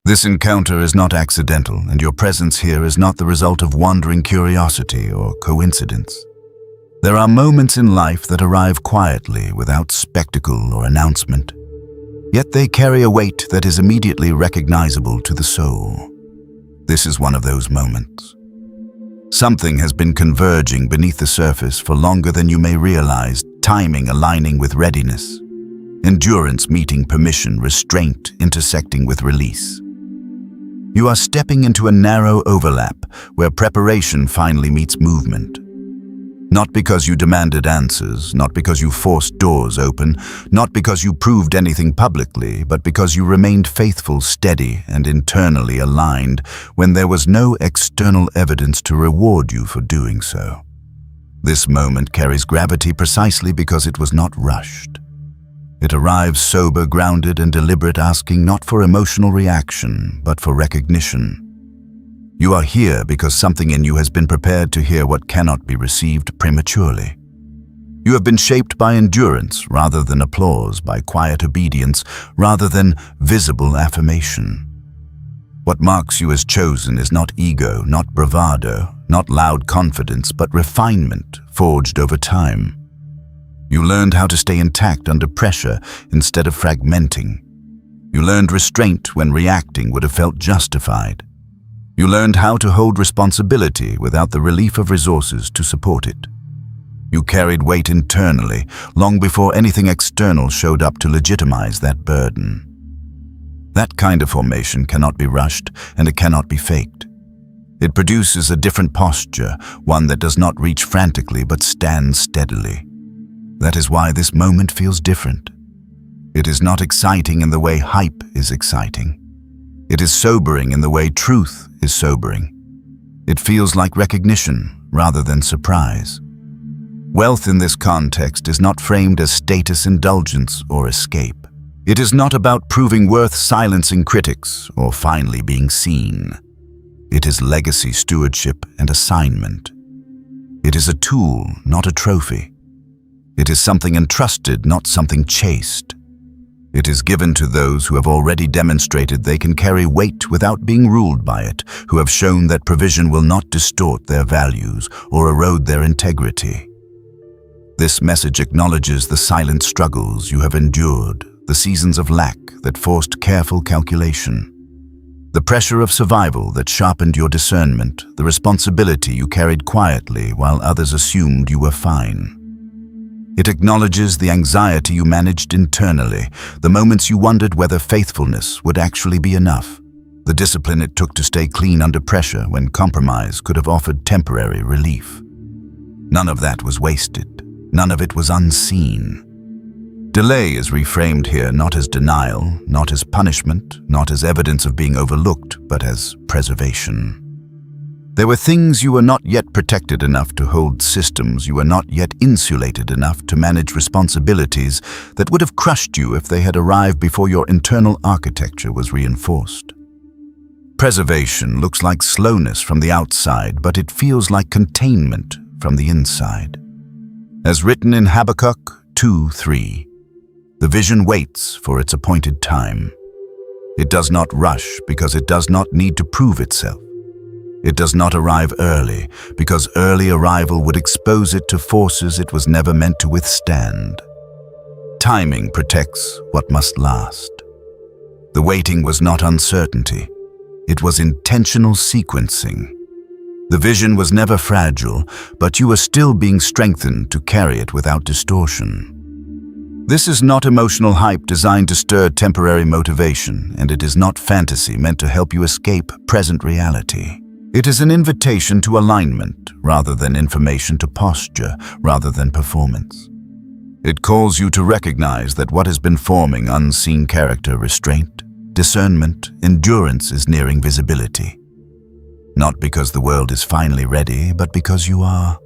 This encounter is not accidental, and your presence here is not the result of wandering curiosity or coincidence. There are moments in life that arrive quietly, without spectacle or announcement. Yet they carry a weight that is immediately recognizable to the soul. This is one of those moments. Something has been converging beneath the surface for longer than you may realize, timing aligning with readiness, endurance meeting permission, restraint intersecting with release. You are stepping into a narrow overlap where preparation finally meets movement. Not because you demanded answers, not because you forced doors open, not because you proved anything publicly, but because you remained faithful, steady, and internally aligned when there was no external evidence to reward you for doing so. This moment carries gravity precisely because it was not rushed. It arrives sober, grounded, and deliberate, asking not for emotional reaction, but for recognition. You are here because something in you has been prepared to hear what cannot be received prematurely. You have been shaped by endurance rather than applause, by quiet obedience rather than visible affirmation. What marks you as chosen is not ego, not bravado, not loud confidence, but refinement forged over time. You learned how to stay intact under pressure instead of fragmenting. You learned restraint when reacting would have felt justified. You learned how to hold responsibility without the relief of resources to support it. You carried weight internally long before anything external showed up to legitimize that burden. That kind of formation cannot be rushed, and it cannot be faked. It produces a different posture, one that does not reach frantically but stands steadily. That is why this moment feels different. It is not exciting in the way hype is exciting. It is sobering in the way truth is sobering. It feels like recognition rather than surprise. Wealth in this context is not framed as status indulgence or escape. It is not about proving worth, silencing critics, or finally being seen. It is legacy, stewardship, and assignment. It is a tool, not a trophy. It is something entrusted, not something chased. It is given to those who have already demonstrated they can carry weight without being ruled by it, who have shown that provision will not distort their values or erode their integrity. This message acknowledges the silent struggles you have endured, the seasons of lack that forced careful calculation, the pressure of survival that sharpened your discernment, the responsibility you carried quietly while others assumed you were fine. It acknowledges the anxiety you managed internally, the moments you wondered whether faithfulness would actually be enough, the discipline it took to stay clean under pressure when compromise could have offered temporary relief. None of that was wasted. None of it was unseen. Delay is reframed here not as denial, not as punishment, not as evidence of being overlooked, but as preservation. There were things you were not yet protected enough to hold, systems you were not yet insulated enough to manage, responsibilities that would have crushed you if they had arrived before your internal architecture was reinforced. Preservation looks like slowness from the outside, but it feels like containment from the inside. As written in Habakkuk 2:3, the vision waits for its appointed time. It does not rush because it does not need to prove itself. It does not arrive early, because early arrival would expose it to forces it was never meant to withstand. Timing protects what must last. The waiting was not uncertainty. It was intentional sequencing. The vision was never fragile, but you were still being strengthened to carry it without distortion. This is not emotional hype designed to stir temporary motivation, and it is not fantasy meant to help you escape present reality. It is an invitation to alignment rather than information, to posture rather than performance. It calls you to recognize that what has been forming unseen character, restraint, discernment, endurance is nearing visibility. Not because the world is finally ready, but because you are.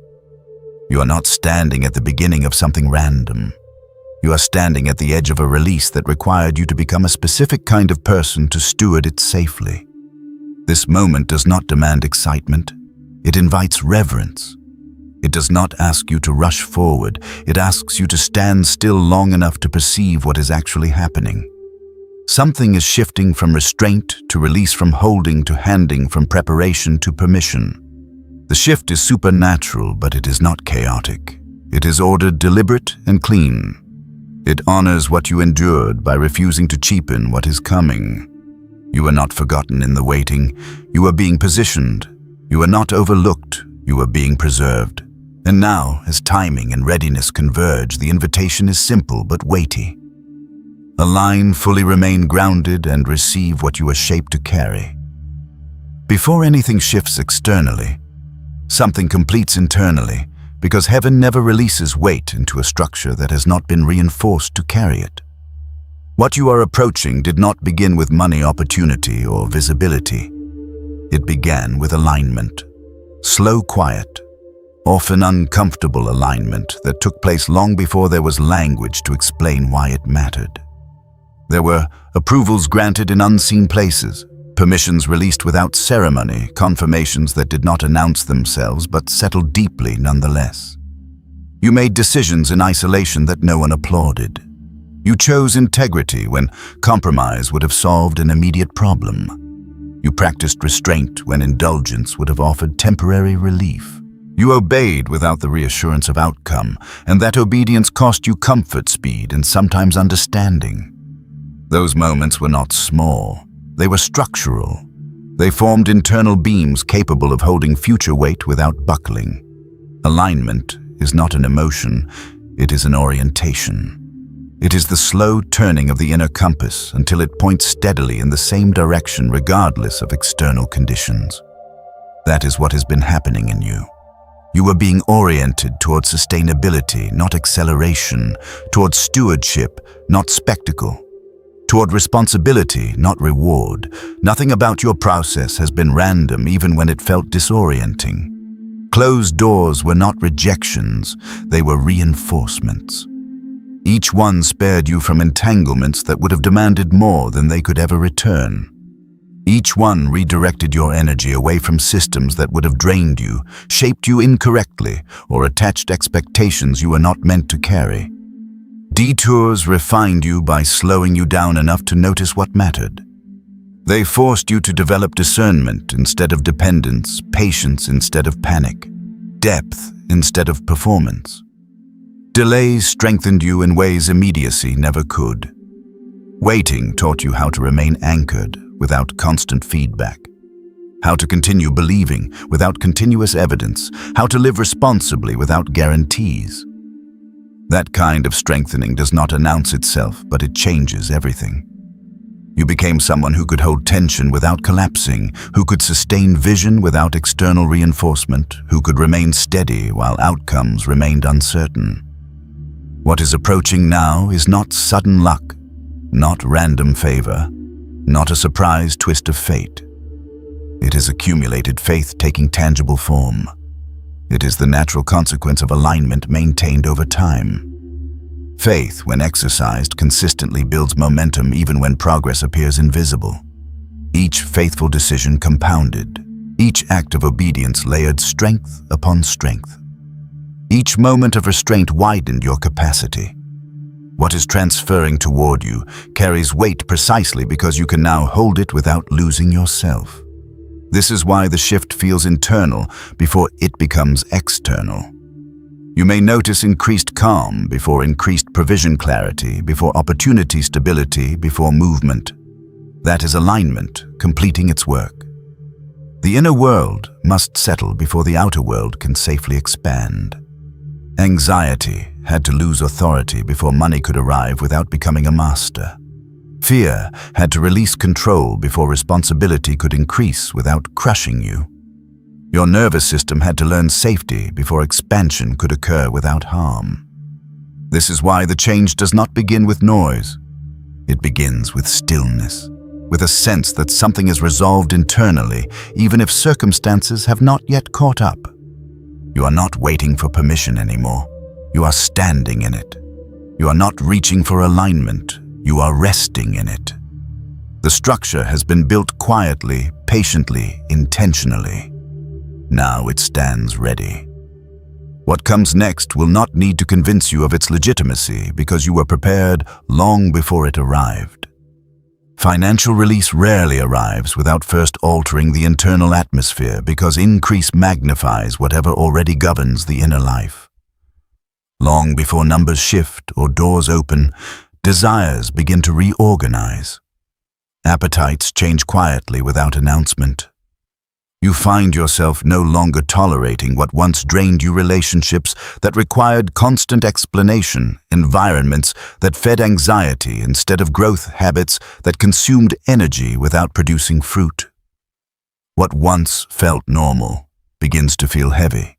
You are not standing at the beginning of something random. You are standing at the edge of a release that required you to become a specific kind of person to steward it safely. This moment does not demand excitement. It invites reverence. It does not ask you to rush forward. It asks you to stand still long enough to perceive what is actually happening. Something is shifting from restraint to release, from holding to handing, from preparation to permission. The shift is supernatural, but it is not chaotic. It is ordered, deliberate, and clean. It honors what you endured by refusing to cheapen what is coming. You are not forgotten in the waiting. You are being positioned. You are not overlooked. You are being preserved. And now, as timing and readiness converge, the invitation is simple but weighty. Align, fully remain grounded, and receive what you are shaped to carry. Before anything shifts externally, something completes internally, because heaven never releases weight into a structure that has not been reinforced to carry it. What you are approaching did not begin with money, opportunity, or visibility. It began with alignment. Slow, quiet, often uncomfortable alignment that took place long before there was language to explain why it mattered. There were approvals granted in unseen places, permissions released without ceremony, confirmations that did not announce themselves but settled deeply nonetheless. You made decisions in isolation that no one applauded. You chose integrity when compromise would have solved an immediate problem. You practiced restraint when indulgence would have offered temporary relief. You obeyed without the reassurance of outcome, and that obedience cost you comfort, speed, and sometimes understanding. Those moments were not small. They were structural. They formed internal beams capable of holding future weight without buckling. Alignment is not an emotion, it is an orientation. It is the slow turning of the inner compass until it points steadily in the same direction regardless of external conditions. That is what has been happening in you. You are being oriented toward sustainability, not acceleration, toward stewardship, not spectacle, toward responsibility, not reward. Nothing about your process has been random, even when it felt disorienting. Closed doors were not rejections, they were reinforcements. Each one spared you from entanglements that would have demanded more than they could ever return. Each one redirected your energy away from systems that would have drained you, shaped you incorrectly, or attached expectations you were not meant to carry. Detours refined you by slowing you down enough to notice what mattered. They forced you to develop discernment instead of dependence, patience instead of panic, depth instead of performance. Delays strengthened you in ways immediacy never could. Waiting taught you how to remain anchored without constant feedback, how to continue believing without continuous evidence, how to live responsibly without guarantees. That kind of strengthening does not announce itself, but it changes everything. You became someone who could hold tension without collapsing, who could sustain vision without external reinforcement, who could remain steady while outcomes remained uncertain. What is approaching now is not sudden luck, not random favor, not a surprise twist of fate. It is accumulated faith taking tangible form. It is the natural consequence of alignment maintained over time. Faith, when exercised, consistently builds momentum even when progress appears invisible. Each faithful decision compounded. Each act of obedience layered strength upon strength. Each moment of restraint widened your capacity. What is transferring toward you carries weight precisely because you can now hold it without losing yourself. This is why the shift feels internal before it becomes external. You may notice increased calm before increased provision clarity, before opportunity stability, before movement. That is alignment, completing its work. The inner world must settle before the outer world can safely expand. Anxiety had to lose authority before money could arrive without becoming a master. Fear had to release control before responsibility could increase without crushing you. Your nervous system had to learn safety before expansion could occur without harm. This is why the change does not begin with noise. It begins with stillness, with a sense that something is resolved internally, even if circumstances have not yet caught up. You are not waiting for permission anymore. You are standing in it. You are not reaching for alignment. You are resting in it. The structure has been built quietly, patiently, intentionally. Now it stands ready. What comes next will not need to convince you of its legitimacy because you were prepared long before it arrived. Financial release rarely arrives without first altering the internal atmosphere because increase magnifies whatever already governs the inner life. Long before numbers shift or doors open, desires begin to reorganize. Appetites change quietly without announcement. You find yourself no longer tolerating what once drained you, relationships that required constant explanation, environments that fed anxiety instead of growth, habits that consumed energy without producing fruit. What once felt normal begins to feel heavy.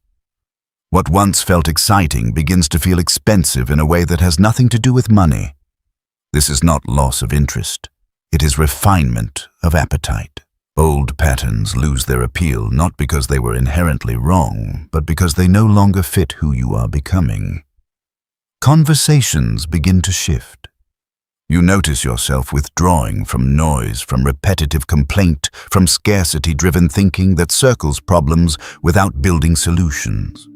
What once felt exciting begins to feel expensive in a way that has nothing to do with money. This is not loss of interest. It is refinement of appetite. Old patterns lose their appeal not because they were inherently wrong, but because they no longer fit who you are becoming. Conversations begin to shift. You notice yourself withdrawing from noise, from repetitive complaint, from scarcity-driven thinking that circles problems without building solutions.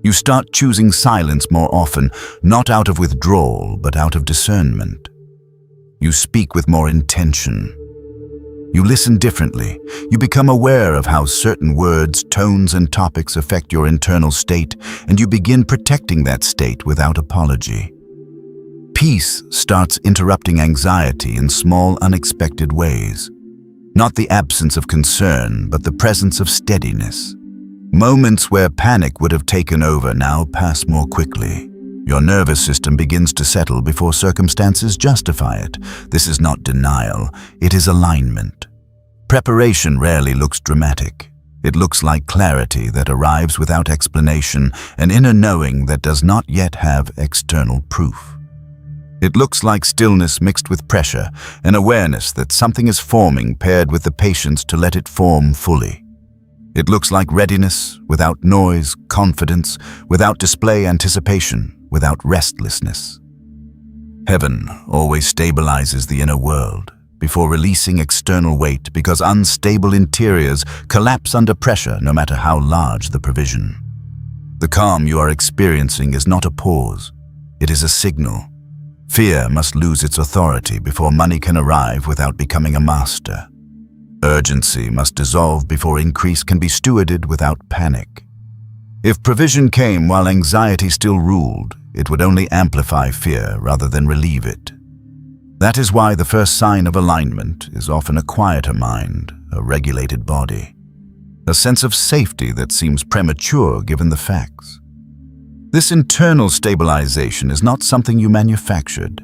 You start choosing silence more often, not out of withdrawal, but out of discernment. You speak with more intention. You listen differently. You become aware of how certain words, tones, and topics affect your internal state, and you begin protecting that state without apology. Peace starts interrupting anxiety in small, unexpected ways. Not the absence of concern, but the presence of steadiness. Moments where panic would have taken over now pass more quickly. Your nervous system begins to settle before circumstances justify it. This is not denial, it is alignment. Preparation rarely looks dramatic. It looks like clarity that arrives without explanation, an inner knowing that does not yet have external proof. It looks like stillness mixed with pressure, an awareness that something is forming paired with the patience to let it form fully. It looks like readiness, without noise, confidence, without display anticipation, without restlessness. Heaven always stabilizes the inner world before releasing external weight because unstable interiors collapse under pressure no matter how large the provision. The calm you are experiencing is not a pause, it is a signal. Fear must lose its authority before money can arrive without becoming a master. Urgency must dissolve before increase can be stewarded without panic. If provision came while anxiety still ruled, it would only amplify fear rather than relieve it. That is why the first sign of alignment is often a quieter mind, a regulated body, a sense of safety that seems premature given the facts. This internal stabilization is not something you manufactured.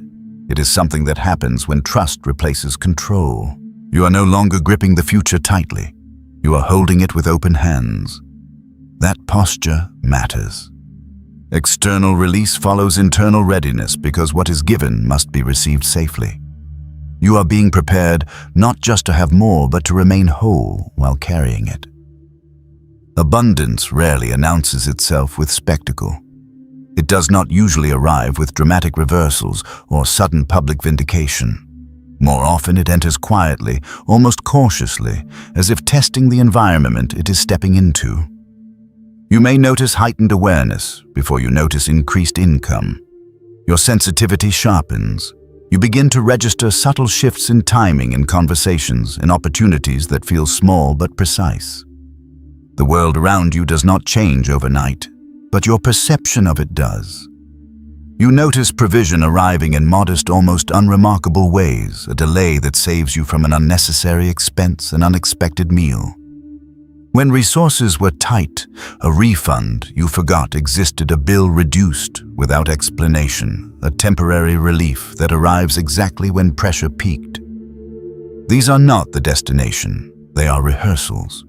It is something that happens when trust replaces control. You are no longer gripping the future tightly. You are holding it with open hands. That posture matters. External release follows internal readiness because what is given must be received safely. You are being prepared not just to have more, but to remain whole while carrying it. Abundance rarely announces itself with spectacle. It does not usually arrive with dramatic reversals or sudden public vindication. More often it enters quietly, almost cautiously, as if testing the environment it is stepping into. You may notice heightened awareness before you notice increased income. Your sensitivity sharpens. You begin to register subtle shifts in timing in conversations, in opportunities that feel small but precise. The world around you does not change overnight, but your perception of it does. You notice provision arriving in modest, almost unremarkable ways, a delay that saves you from an unnecessary expense, an unexpected meal. When resources were tight, a refund you forgot existed, a bill reduced without explanation, a temporary relief that arrives exactly when pressure peaked. These are not the destination, they are rehearsals.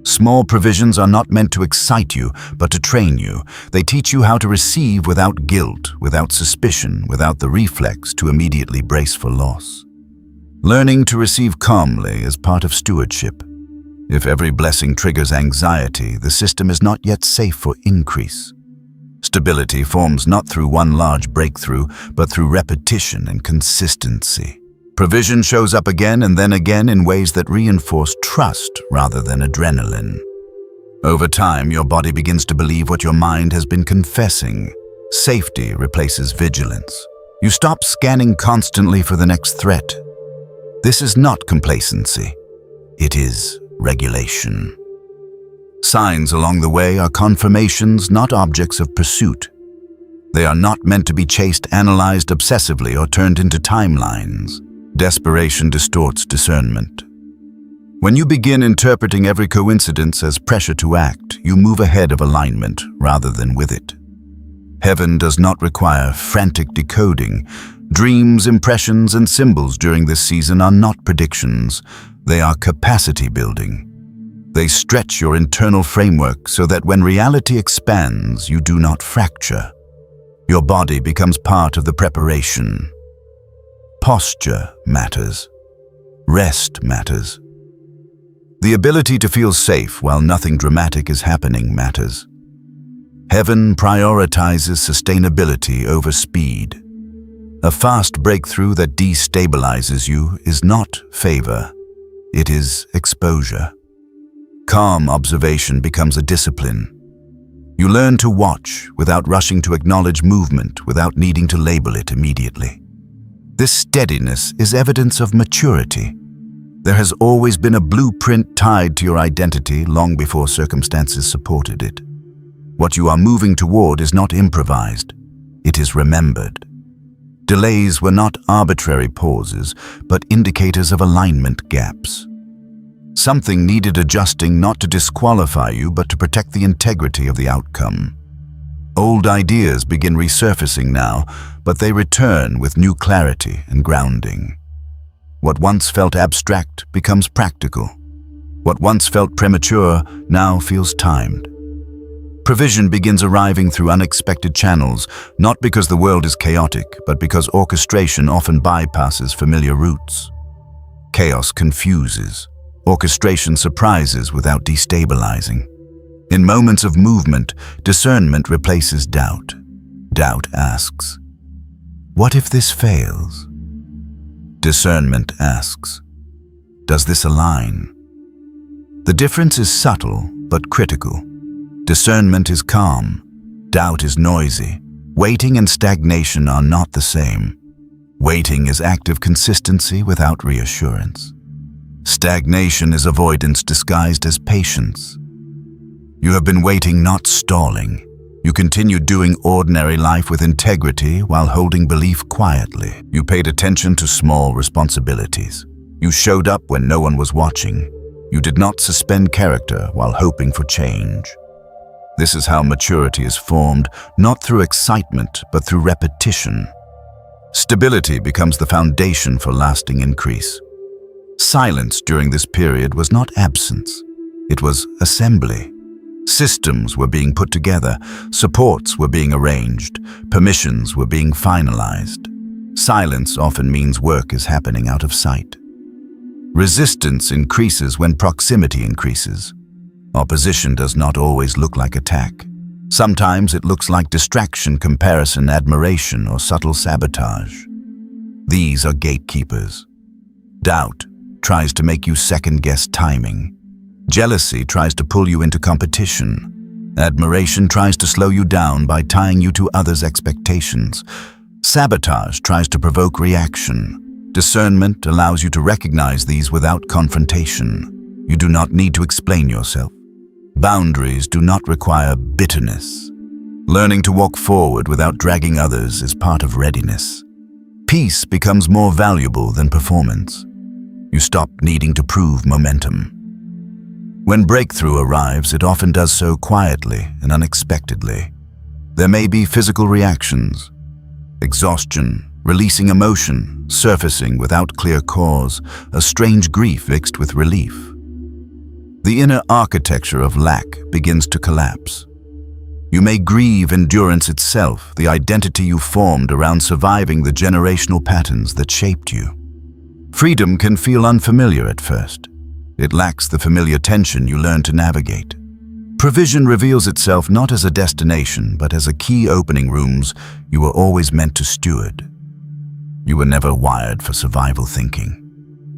Small provisions are not meant to excite you, but to train you. They teach you how to receive without guilt, without suspicion, without the reflex to immediately brace for loss. Learning to receive calmly is part of stewardship. If every blessing triggers anxiety, the system is not yet safe for increase. Stability forms not through one large breakthrough, but through repetition and consistency. Provision shows up again and then again in ways that reinforce trust rather than adrenaline. Over time, your body begins to believe what your mind has been confessing. Safety replaces vigilance. You stop scanning constantly for the next threat. This is not complacency. It is regulation. Signs along the way are confirmations, not objects of pursuit. They are not meant to be chased, analyzed obsessively, or turned into timelines. Desperation distorts discernment. When you begin interpreting every coincidence as pressure to act, you move ahead of alignment rather than with it. Heaven does not require frantic decoding. Dreams, impressions, and symbols during this season are not predictions. They are capacity building. They stretch your internal framework so that when reality expands, you do not fracture. Your body becomes part of the preparation. Posture matters. Rest matters. The ability to feel safe while nothing dramatic is happening matters. Heaven prioritizes sustainability over speed. A fast breakthrough that destabilizes you is not favor. It is exposure. Calm observation becomes a discipline. You learn to watch without rushing to acknowledge movement, without needing to label it immediately. This steadiness is evidence of maturity. There has always been a blueprint tied to your identity long before circumstances supported it. What you are moving toward is not improvised. It is remembered. Delays were not arbitrary pauses, but indicators of alignment gaps. Something needed adjusting not to disqualify you, but to protect the integrity of the outcome. Old ideas begin resurfacing now, but they return with new clarity and grounding. What once felt abstract becomes practical. What once felt premature now feels timed. Provision begins arriving through unexpected channels, not because the world is chaotic, but because orchestration often bypasses familiar routes. Chaos confuses. Orchestration surprises without destabilizing. In moments of movement, discernment replaces doubt. Doubt asks, "What if this fails?" Discernment asks, "Does this align?" The difference is subtle but critical. Discernment is calm. Doubt is noisy. Waiting and stagnation are not the same. Waiting is active consistency without reassurance. Stagnation is avoidance disguised as patience. You have been waiting, not stalling. You continued doing ordinary life with integrity while holding belief quietly. You paid attention to small responsibilities. You showed up when no one was watching. You did not suspend character while hoping for change. This is how maturity is formed, not through excitement, but through repetition. Stability becomes the foundation for lasting increase. Silence during this period was not absence. It was assembly. Systems were being put together, supports were being arranged, permissions were being finalized. Silence often means work is happening out of sight. Resistance increases when proximity increases. Opposition does not always look like attack. Sometimes it looks like distraction, comparison, admiration, or subtle sabotage. These are gatekeepers. Doubt tries to make you second-guess timing. Jealousy tries to pull you into competition. Admiration tries to slow you down by tying you to others' expectations. Sabotage tries to provoke reaction. Discernment allows you to recognize these without confrontation. You do not need to explain yourself. Boundaries do not require bitterness. Learning to walk forward without dragging others is part of readiness. Peace becomes more valuable than performance. You stop needing to prove momentum. When breakthrough arrives, it often does so quietly and unexpectedly. There may be physical reactions, exhaustion, releasing emotion, surfacing without clear cause, a strange grief mixed with relief. The inner architecture of lack begins to collapse. You may grieve endurance itself, the identity you formed around surviving the generational patterns that shaped you. Freedom can feel unfamiliar at first. It lacks the familiar tension you learn to navigate. Provision reveals itself not as a destination, but as a key opening rooms you were always meant to steward. You were never wired for survival thinking.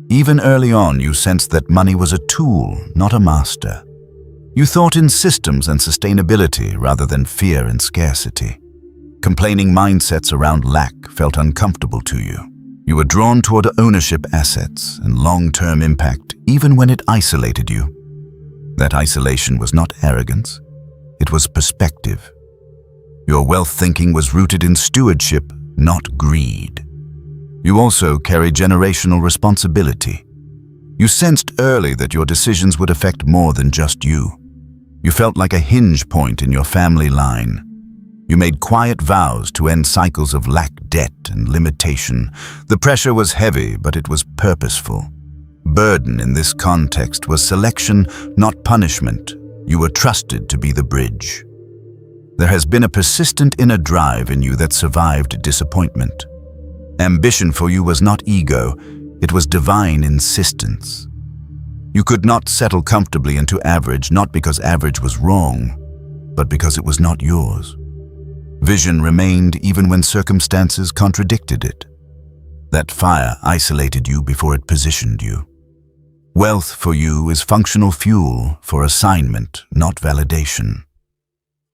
Even early on, you sensed that money was a tool, not a master. You thought in systems and sustainability rather than fear and scarcity. Complaining mindsets around lack felt uncomfortable to you. You were drawn toward ownership, assets, and long-term impact, even when it isolated you. That isolation was not arrogance, it was perspective. Your wealth thinking was rooted in stewardship, not greed. You also carry generational responsibility. You sensed early that your decisions would affect more than just you. You felt like a hinge point in your family line. You made quiet vows to end cycles of lack, debt, and limitation. The pressure was heavy, but it was purposeful. Burden in this context was selection, not punishment. You were trusted to be the bridge. There has been a persistent inner drive in you that survived disappointment. Ambition for you was not ego, it was divine insistence. You could not settle comfortably into average, not because average was wrong, but because it was not yours. Vision remained even when circumstances contradicted it. That fire isolated you before it positioned you. Wealth for you is functional fuel for assignment, not validation.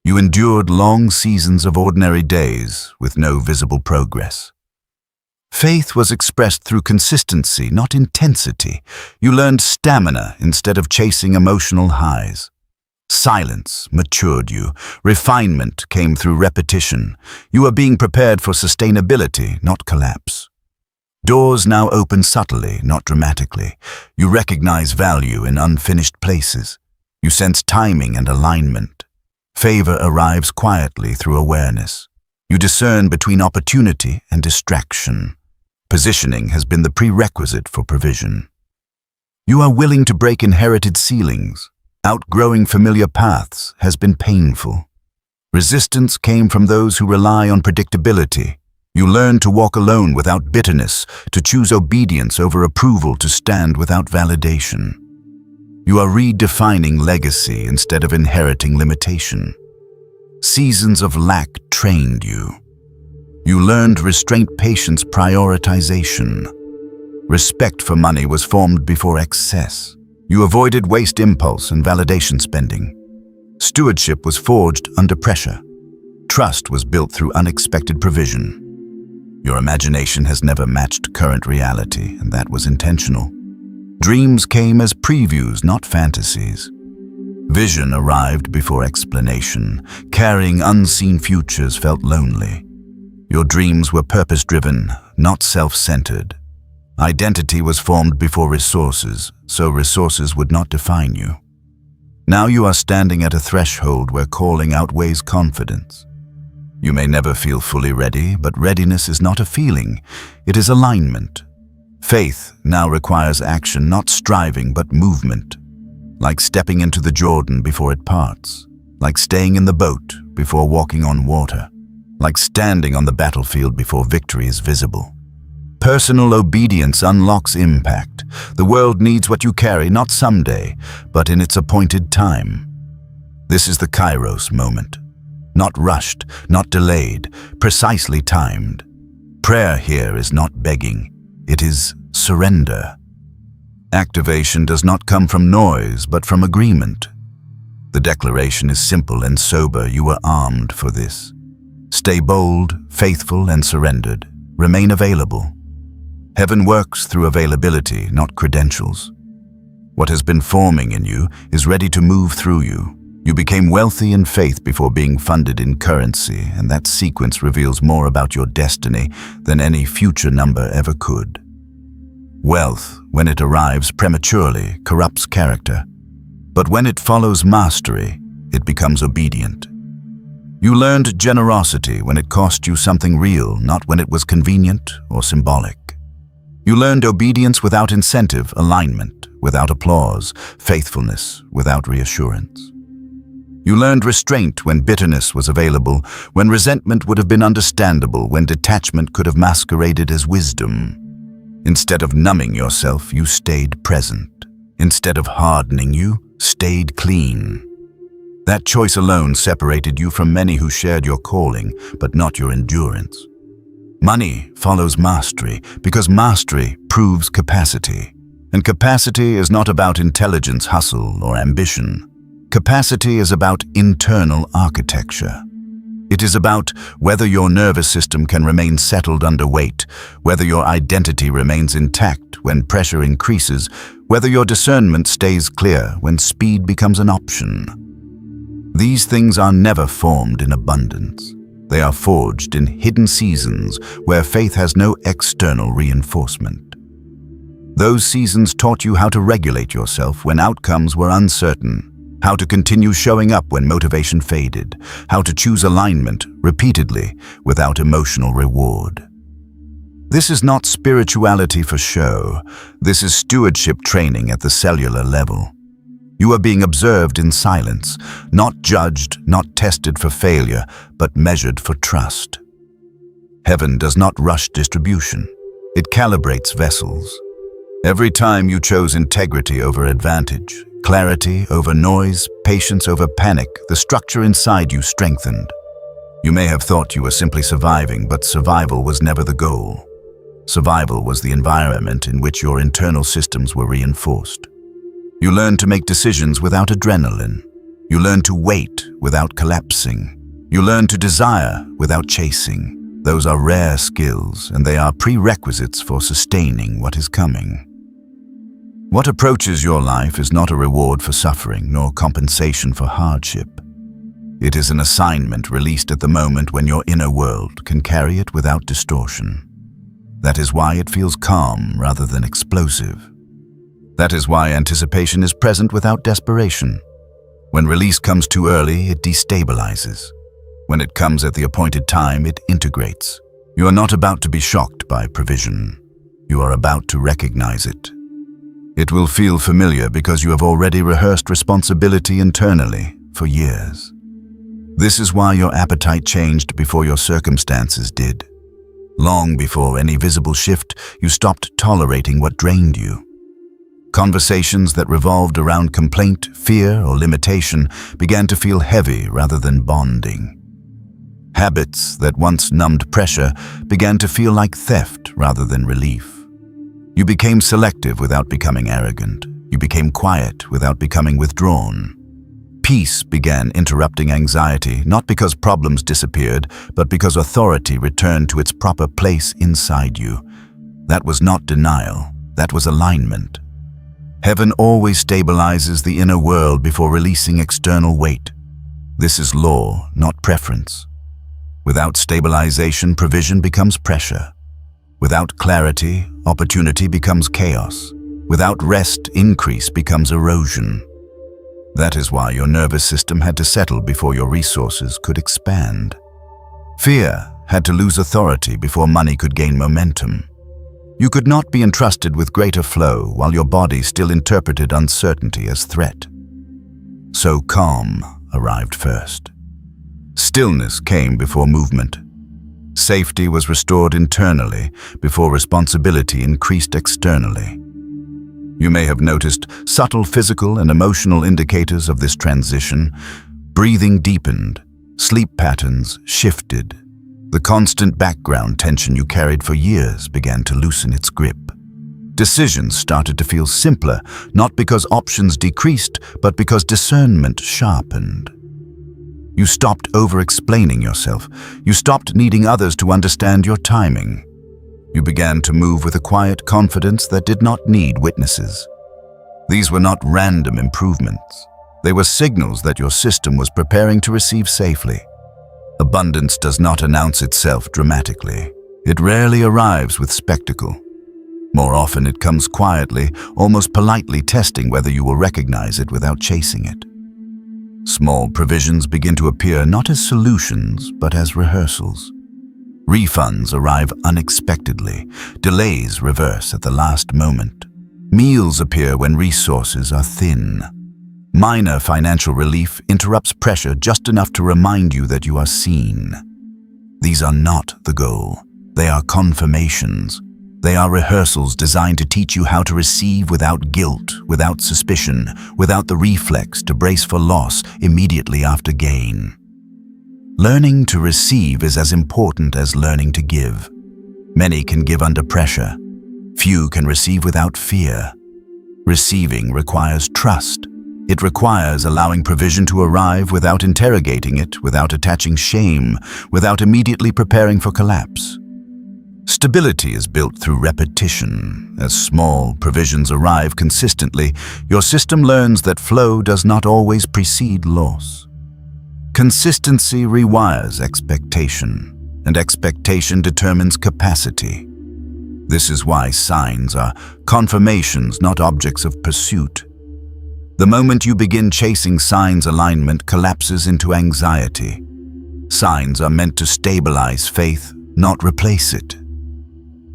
You endured long seasons of ordinary days with no visible progress. Faith was expressed through consistency, not intensity. You learned stamina instead of chasing emotional highs. Silence matured you. Refinement came through repetition. You are being prepared for sustainability, not collapse. Doors now open subtly, not dramatically. You recognize value in unfinished places. You sense timing and alignment. Favor arrives quietly through awareness. You discern between opportunity and distraction. Positioning has been the prerequisite for provision. You are willing to break inherited ceilings. Outgrowing familiar paths has been painful. Resistance came from those who rely on predictability. You learn to walk alone without bitterness, to choose obedience over approval, to stand without validation. You are redefining legacy instead of inheriting limitation. Seasons of lack trained you. You learned restraint, patience, prioritization. Respect for money was formed before excess. You avoided waste, impulse, and validation spending. Stewardship was forged under pressure. Trust was built through unexpected provision. Your imagination has never matched current reality, and that was intentional. Dreams came as previews, not fantasies. Vision arrived before explanation. Carrying unseen futures felt lonely. Your dreams were purpose-driven, not self-centered. Identity was formed before resources, so resources would not define you. Now you are standing at a threshold where calling outweighs confidence. You may never feel fully ready, but readiness is not a feeling, it is alignment. Faith now requires action, not striving, but movement. Like stepping into the Jordan before it parts. Like staying in the boat before walking on water. Like standing on the battlefield before victory is visible. Personal obedience unlocks impact. The world needs what you carry, not someday, but in its appointed time. This is the Kairos moment. Not rushed, not delayed, precisely timed. Prayer here is not begging, it is surrender. Activation does not come from noise, but from agreement. The declaration is simple and sober. You are armed for this. Stay bold, faithful, and surrendered. Remain available. Heaven works through availability, not credentials. What has been forming in you is ready to move through you. You became wealthy in faith before being funded in currency, and that sequence reveals more about your destiny than any future number ever could. Wealth, when it arrives prematurely, corrupts character. But when it follows mastery, it becomes obedient. You learned generosity when it cost you something real, not when it was convenient or symbolic. You learned obedience without incentive, alignment without applause, faithfulness without reassurance. You learned restraint when bitterness was available, when resentment would have been understandable, when detachment could have masqueraded as wisdom. Instead of numbing yourself, you stayed present. Instead of hardening, you stayed clean. That choice alone separated you from many who shared your calling, but not your endurance. Money follows mastery, because mastery proves capacity. And capacity is not about intelligence, hustle, or ambition. Capacity is about internal architecture. It is about whether your nervous system can remain settled under weight, whether your identity remains intact when pressure increases, whether your discernment stays clear when speed becomes an option. These things are never formed in abundance. They are forged in hidden seasons where faith has no external reinforcement. Those seasons taught you how to regulate yourself when outcomes were uncertain, how to continue showing up when motivation faded, how to choose alignment repeatedly without emotional reward. This is not spirituality for show. This is stewardship training at the cellular level. You are being observed in silence, not judged, not tested for failure, but measured for trust. Heaven does not rush distribution. It calibrates vessels. Every time you chose integrity over advantage, clarity over noise, patience over panic, the structure inside you strengthened. You may have thought you were simply surviving, but survival was never the goal. Survival was the environment in which your internal systems were reinforced. You learned to make decisions without adrenaline. You learned to wait without collapsing. You learned to desire without chasing. Those are rare skills, and they are prerequisites for sustaining what is coming. What approaches your life is not a reward for suffering, nor compensation for hardship. It is an assignment released at the moment when your inner world can carry it without distortion. That is why it feels calm rather than explosive. That is why anticipation is present without desperation. When release comes too early, it destabilizes. When it comes at the appointed time, it integrates. You are not about to be shocked by provision. You are about to recognize it. It will feel familiar because you have already rehearsed responsibility internally for years. This is why your appetite changed before your circumstances did. Long before any visible shift, you stopped tolerating what drained you. Conversations that revolved around complaint, fear, or limitation began to feel heavy rather than bonding. Habits that once numbed pressure began to feel like theft rather than relief. You became selective without becoming arrogant. You became quiet without becoming withdrawn. Peace began interrupting anxiety, not because problems disappeared, but because authority returned to its proper place inside you. That was not denial. That was alignment. Heaven always stabilizes the inner world before releasing external weight. This is law, not preference. Without stabilization, provision becomes pressure. Without clarity, opportunity becomes chaos. Without rest, increase becomes erosion. That is why your nervous system had to settle before your resources could expand. Fear had to lose authority before money could gain momentum. You could not be entrusted with greater flow while your body still interpreted uncertainty as threat. So calm arrived first. Stillness came before movement. Safety was restored internally before responsibility increased externally. You may have noticed subtle physical and emotional indicators of this transition. Breathing deepened, sleep patterns shifted. The constant background tension you carried for years began to loosen its grip. Decisions started to feel simpler, not because options decreased, but because discernment sharpened. You stopped over-explaining yourself. You stopped needing others to understand your timing. You began to move with a quiet confidence that did not need witnesses. These were not random improvements. They were signals that your system was preparing to receive safely. Abundance does not announce itself dramatically. It rarely arrives with spectacle. More often it comes quietly, almost politely testing whether you will recognize it without chasing it. Small provisions begin to appear not as solutions, but as rehearsals. Refunds arrive unexpectedly. Delays reverse at the last moment. Meals appear when resources are thin. Minor financial relief interrupts pressure just enough to remind you that you are seen. These are not the goal. They are confirmations. They are rehearsals designed to teach you how to receive without guilt, without suspicion, without the reflex to brace for loss immediately after gain. Learning to receive is as important as learning to give. Many can give under pressure. Few can receive without fear. Receiving requires trust. It requires allowing provision to arrive without interrogating it, without attaching shame, without immediately preparing for collapse. Stability is built through repetition. As small provisions arrive consistently, your system learns that flow does not always precede loss. Consistency rewires expectation, and expectation determines capacity. This is why signs are confirmations, not objects of pursuit. The moment you begin chasing signs, alignment collapses into anxiety. Signs are meant to stabilize faith, not replace it.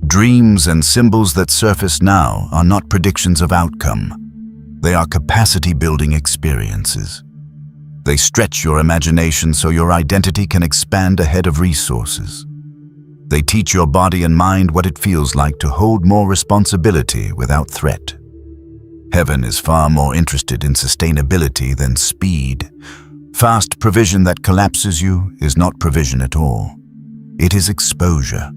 Dreams and symbols that surface now are not predictions of outcome. They are capacity-building experiences. They stretch your imagination so your identity can expand ahead of resources. They teach your body and mind what it feels like to hold more responsibility without threat. Heaven is far more interested in sustainability than speed. Fast provision that collapses you is not provision at all. It is exposure.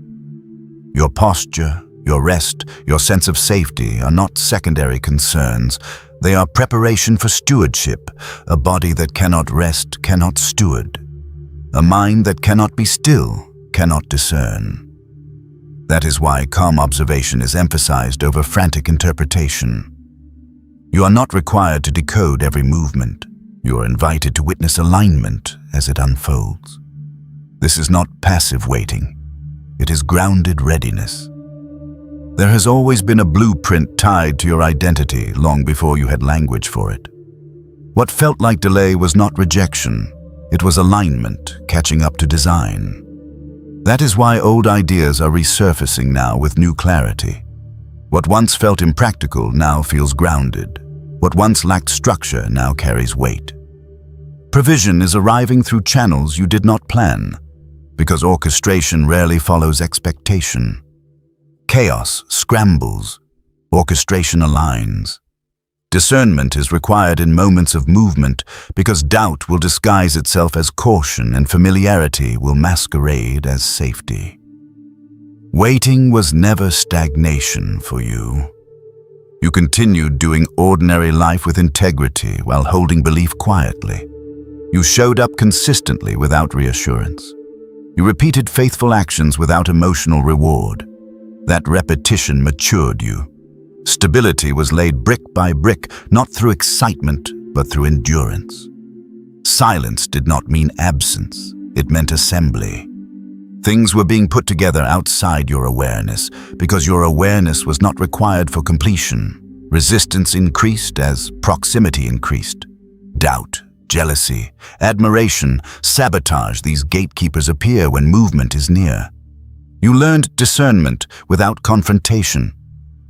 Your posture, your rest, your sense of safety are not secondary concerns. They are preparation for stewardship. A body that cannot rest cannot steward. A mind that cannot be still cannot discern. That is why calm observation is emphasized over frantic interpretation. You are not required to decode every movement. You are invited to witness alignment as it unfolds. This is not passive waiting. It is grounded readiness. There has always been a blueprint tied to your identity long before you had language for it. What felt like delay was not rejection. It was alignment, catching up to design. That is why old ideas are resurfacing now with new clarity. What once felt impractical now feels grounded. What once lacked structure now carries weight. Provision is arriving through channels you did not plan, because orchestration rarely follows expectation. Chaos scrambles, orchestration aligns. Discernment is required in moments of movement because doubt will disguise itself as caution and familiarity will masquerade as safety. Waiting was never stagnation for you. You continued doing ordinary life with integrity while holding belief quietly. You showed up consistently without reassurance. You repeated faithful actions without emotional reward. That repetition matured you. Stability was laid brick by brick, not through excitement, but through endurance. Silence did not mean absence, it meant assembly. Things were being put together outside your awareness, because your awareness was not required for completion. Resistance increased as proximity increased. Doubt, jealousy, admiration, sabotage, these gatekeepers appear when movement is near. You learned discernment without confrontation,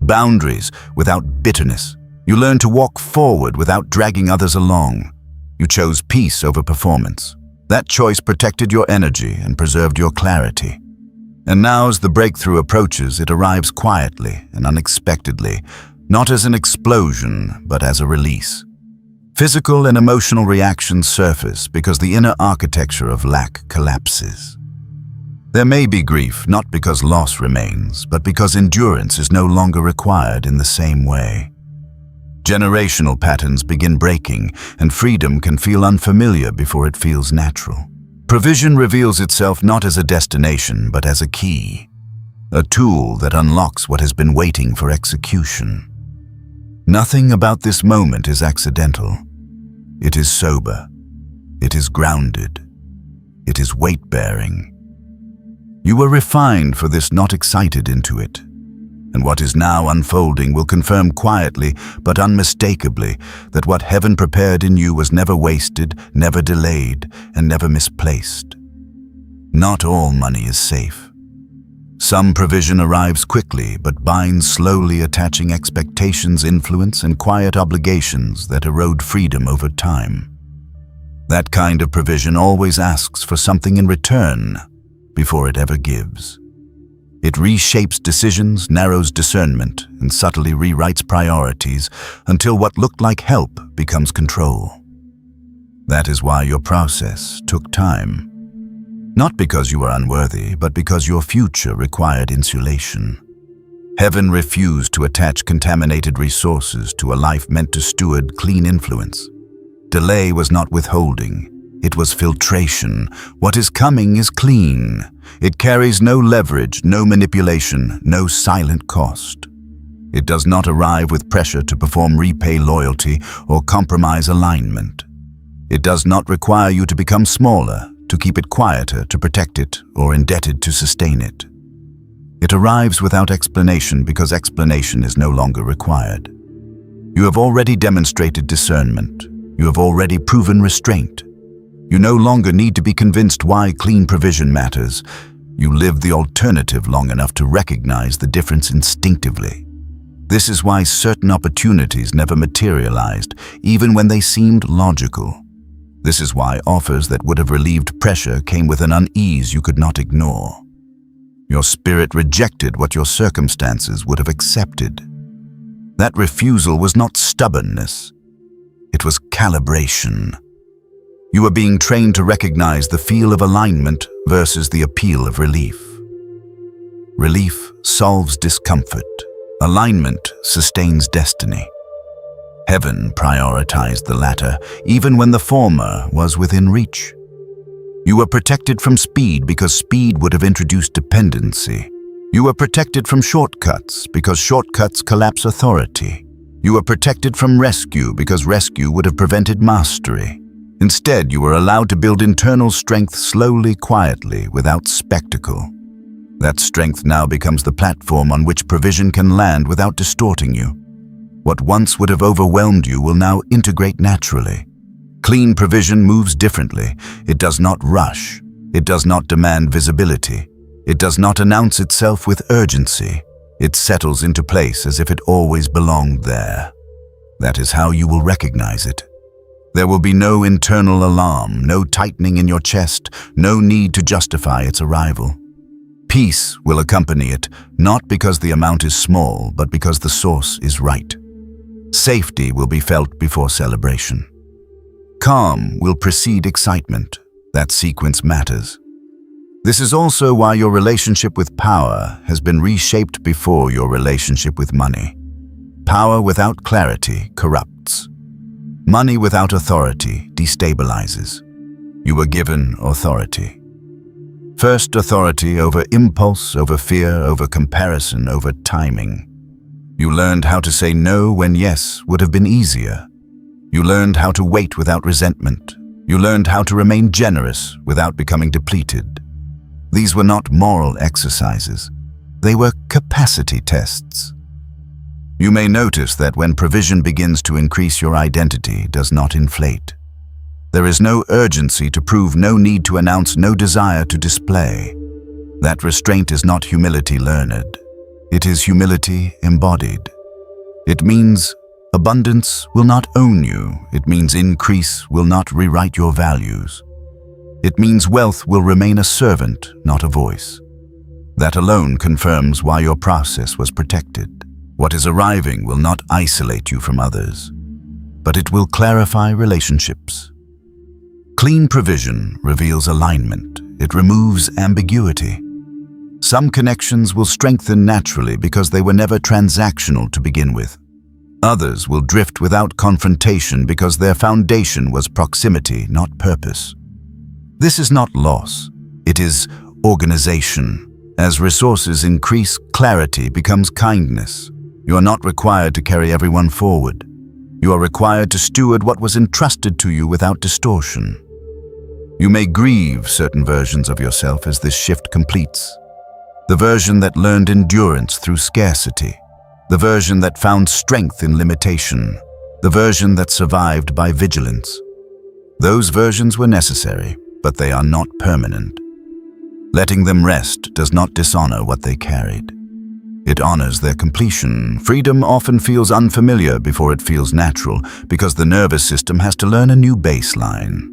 boundaries without bitterness. You learned to walk forward without dragging others along. You chose peace over performance. That choice protected your energy and preserved your clarity. And now as the breakthrough approaches, it arrives quietly and unexpectedly, not as an explosion, but as a release. Physical and emotional reactions surface because the inner architecture of lack collapses. There may be grief, not because loss remains, but because endurance is no longer required in the same way. Generational patterns begin breaking, and freedom can feel unfamiliar before it feels natural. Provision reveals itself not as a destination, but as a key, a tool that unlocks what has been waiting for execution. Nothing about this moment is accidental. It is sober. It is grounded. It is weight-bearing. You were refined for this, not excited into it. And what is now unfolding will confirm quietly but unmistakably that what heaven prepared in you was never wasted, never delayed, and never misplaced. Not all money is safe. Some provision arrives quickly but binds slowly, attaching expectations, influence, and quiet obligations that erode freedom over time. That kind of provision always asks for something in return before it ever gives. It reshapes decisions, narrows discernment, and subtly rewrites priorities until what looked like help becomes control. That is why your process took time. Not because you were unworthy, but because your future required insulation. Heaven refused to attach contaminated resources to a life meant to steward clean influence. Delay was not withholding. It was filtration. What is coming is clean. It carries no leverage, no manipulation, no silent cost. It does not arrive with pressure to perform repay loyalty or compromise alignment. It does not require you to become smaller, to keep it quieter, to protect it, or indebted to sustain it. It arrives without explanation because explanation is no longer required. You have already demonstrated discernment. You have already proven restraint. You no longer need to be convinced why clean provision matters. You live the alternative long enough to recognize the difference instinctively. This is why certain opportunities never materialized, even when they seemed logical. This is why offers that would have relieved pressure came with an unease you could not ignore. Your spirit rejected what your circumstances would have accepted. That refusal was not stubbornness. It was calibration. You were being trained to recognize the feel of alignment versus the appeal of relief. Relief solves discomfort. Alignment sustains destiny. Heaven prioritized the latter, even when the former was within reach. You were protected from speed because speed would have introduced dependency. You were protected from shortcuts because shortcuts collapse authority. You were protected from rescue because rescue would have prevented mastery. Instead, you were allowed to build internal strength slowly, quietly, without spectacle. That strength now becomes the platform on which provision can land without distorting you. What once would have overwhelmed you will now integrate naturally. Clean provision moves differently. It does not rush. It does not demand visibility. It does not announce itself with urgency. It settles into place as if it always belonged there. That is how you will recognize it. There will be no internal alarm, no tightening in your chest, no need to justify its arrival. Peace will accompany it, not because the amount is small, but because the source is right. Safety will be felt before celebration. Calm will precede excitement. That sequence matters. This is also why your relationship with power has been reshaped before your relationship with money. Power without clarity corrupts. Money without authority destabilizes. You were given authority. First, authority over impulse, over fear, over comparison, over timing. You learned how to say no when yes would have been easier. You learned how to wait without resentment. You learned how to remain generous without becoming depleted. These were not moral exercises. They were capacity tests. You may notice that when provision begins to increase, your identity does not inflate. There is no urgency to prove, no need to announce, no desire to display. That restraint is not humility learned. It is humility embodied. It means abundance will not own you. It means increase will not rewrite your values. It means wealth will remain a servant, not a voice. That alone confirms why your process was protected. What is arriving will not isolate you from others, but it will clarify relationships. Clean provision reveals alignment. It removes ambiguity. Some connections will strengthen naturally because they were never transactional to begin with. Others will drift without confrontation because their foundation was proximity, not purpose. This is not loss. It is organization. As resources increase, clarity becomes kindness. You are not required to carry everyone forward. You are required to steward what was entrusted to you without distortion. You may grieve certain versions of yourself as this shift completes. The version that learned endurance through scarcity. The version that found strength in limitation. The version that survived by vigilance. Those versions were necessary, but they are not permanent. Letting them rest does not dishonor what they carried. It honors their completion. Freedom often feels unfamiliar before it feels natural, because the nervous system has to learn a new baseline.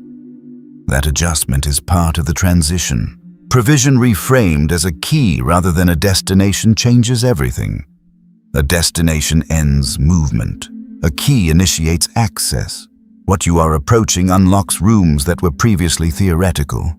That adjustment is part of the transition. Provision reframed as a key rather than a destination changes everything. A destination ends movement. A key initiates access. What you are approaching unlocks rooms that were previously theoretical.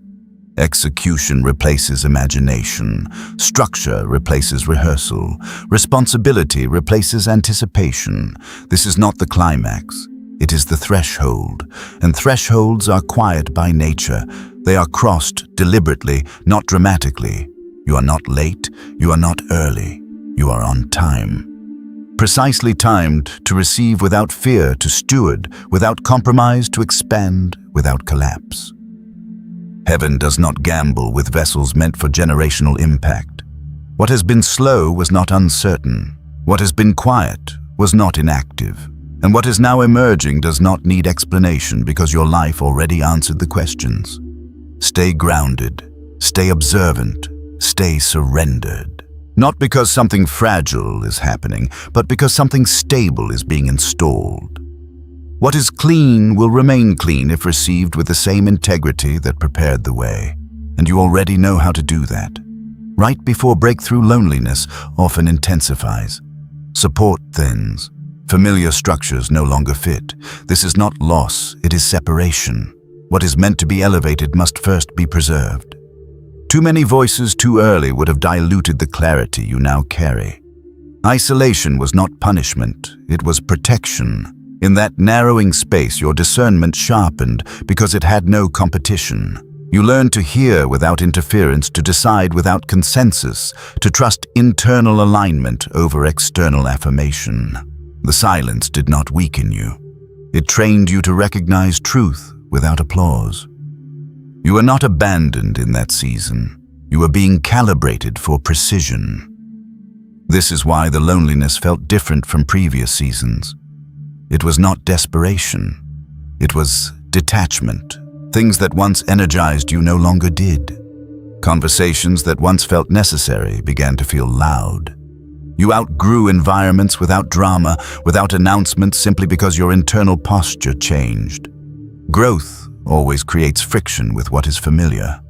Execution replaces imagination. Structure replaces rehearsal. Responsibility replaces anticipation. This is not the climax. It is the threshold, and thresholds are quiet by nature. They are crossed deliberately, not dramatically. You are not late, you are not early, you are on time. Precisely timed to receive without fear, to steward, without compromise, to expand without collapse. Heaven does not gamble with vessels meant for generational impact. What has been slow was not uncertain. What has been quiet was not inactive. And what is now emerging does not need explanation because your life already answered the questions. Stay grounded, stay observant, stay surrendered. Not because something fragile is happening, but because something stable is being installed. What is clean will remain clean if received with the same integrity that prepared the way. And you already know how to do that. Right before breakthrough, loneliness often intensifies. Support thins. Familiar structures no longer fit. This is not loss, it is separation. What is meant to be elevated must first be preserved. Too many voices too early would have diluted the clarity you now carry. Isolation was not punishment, it was protection. In that narrowing space, your discernment sharpened because it had no competition. You learned to hear without interference, to decide without consensus, to trust internal alignment over external affirmation. The silence did not weaken you. It trained you to recognize truth without applause. You were not abandoned in that season. You were being calibrated for precision. This is why the loneliness felt different from previous seasons. It was not desperation. It was detachment. Things that once energized you no longer did. Conversations that once felt necessary began to feel loud. You outgrew environments without drama, without announcements, simply because your internal posture changed. Growth always creates friction with what is familiar.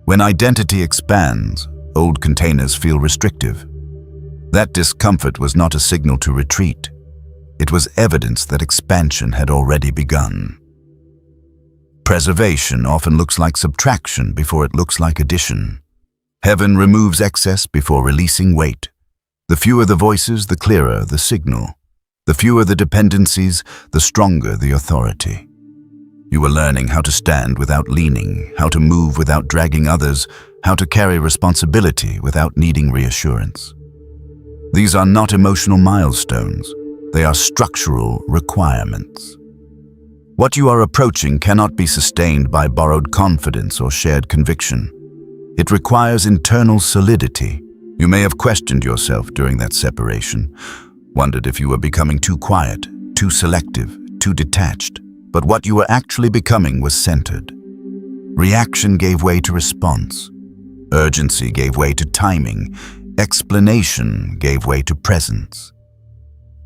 When identity expands, old containers feel restrictive. That discomfort was not a signal to retreat. It was evidence that expansion had already begun. Preservation often looks like subtraction before it looks like addition. Heaven removes excess before releasing weight. The fewer the voices, the clearer the signal. The fewer the dependencies, the stronger the authority. You were learning how to stand without leaning, how to move without dragging others, how to carry responsibility without needing reassurance. These are not emotional milestones. They are structural requirements. What you are approaching cannot be sustained by borrowed confidence or shared conviction. It requires internal solidity. You may have questioned yourself during that separation, wondered if you were becoming too quiet, too selective, too detached. But what you were actually becoming was centered. Reaction gave way to response. Urgency gave way to timing. Explanation gave way to presence.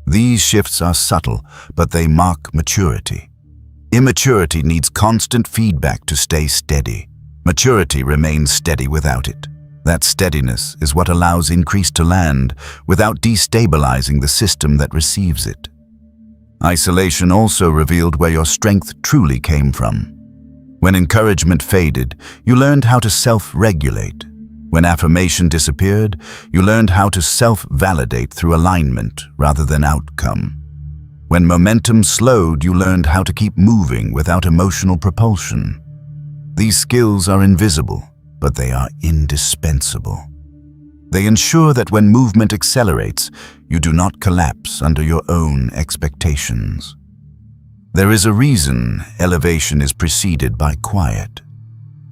These shifts are subtle, but they mark maturity. Immaturity needs constant feedback to stay steady. Maturity remains steady without it. That steadiness is what allows increase to land without destabilizing the system that receives it. Isolation also revealed where your strength truly came from. When encouragement faded, you learned how to self-regulate. When affirmation disappeared, you learned how to self-validate through alignment rather than outcome. When momentum slowed, you learned how to keep moving without emotional propulsion. These skills are invisible, but they are indispensable. They ensure that when movement accelerates, you do not collapse under your own expectations. There is a reason elevation is preceded by quiet.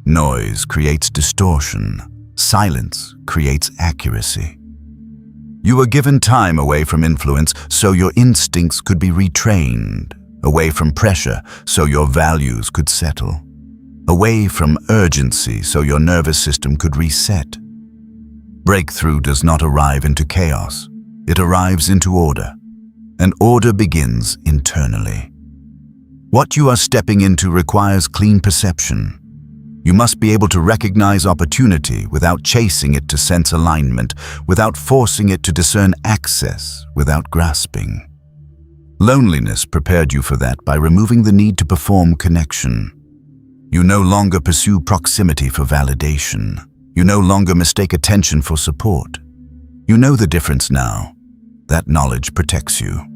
Noise creates distortion. Silence creates accuracy. You were given time away from influence so your instincts could be retrained, away from pressure so your values could settle, away from urgency so your nervous system could reset. Breakthrough does not arrive into chaos. It arrives into order, and order begins internally. What you are stepping into requires clean perception. You must be able to recognize opportunity without chasing it to sense alignment, without forcing it to discern access, without grasping. Loneliness prepared you for that by removing the need to perform connection. You no longer pursue proximity for validation. You no longer mistake attention for support. You know the difference now. That knowledge protects you.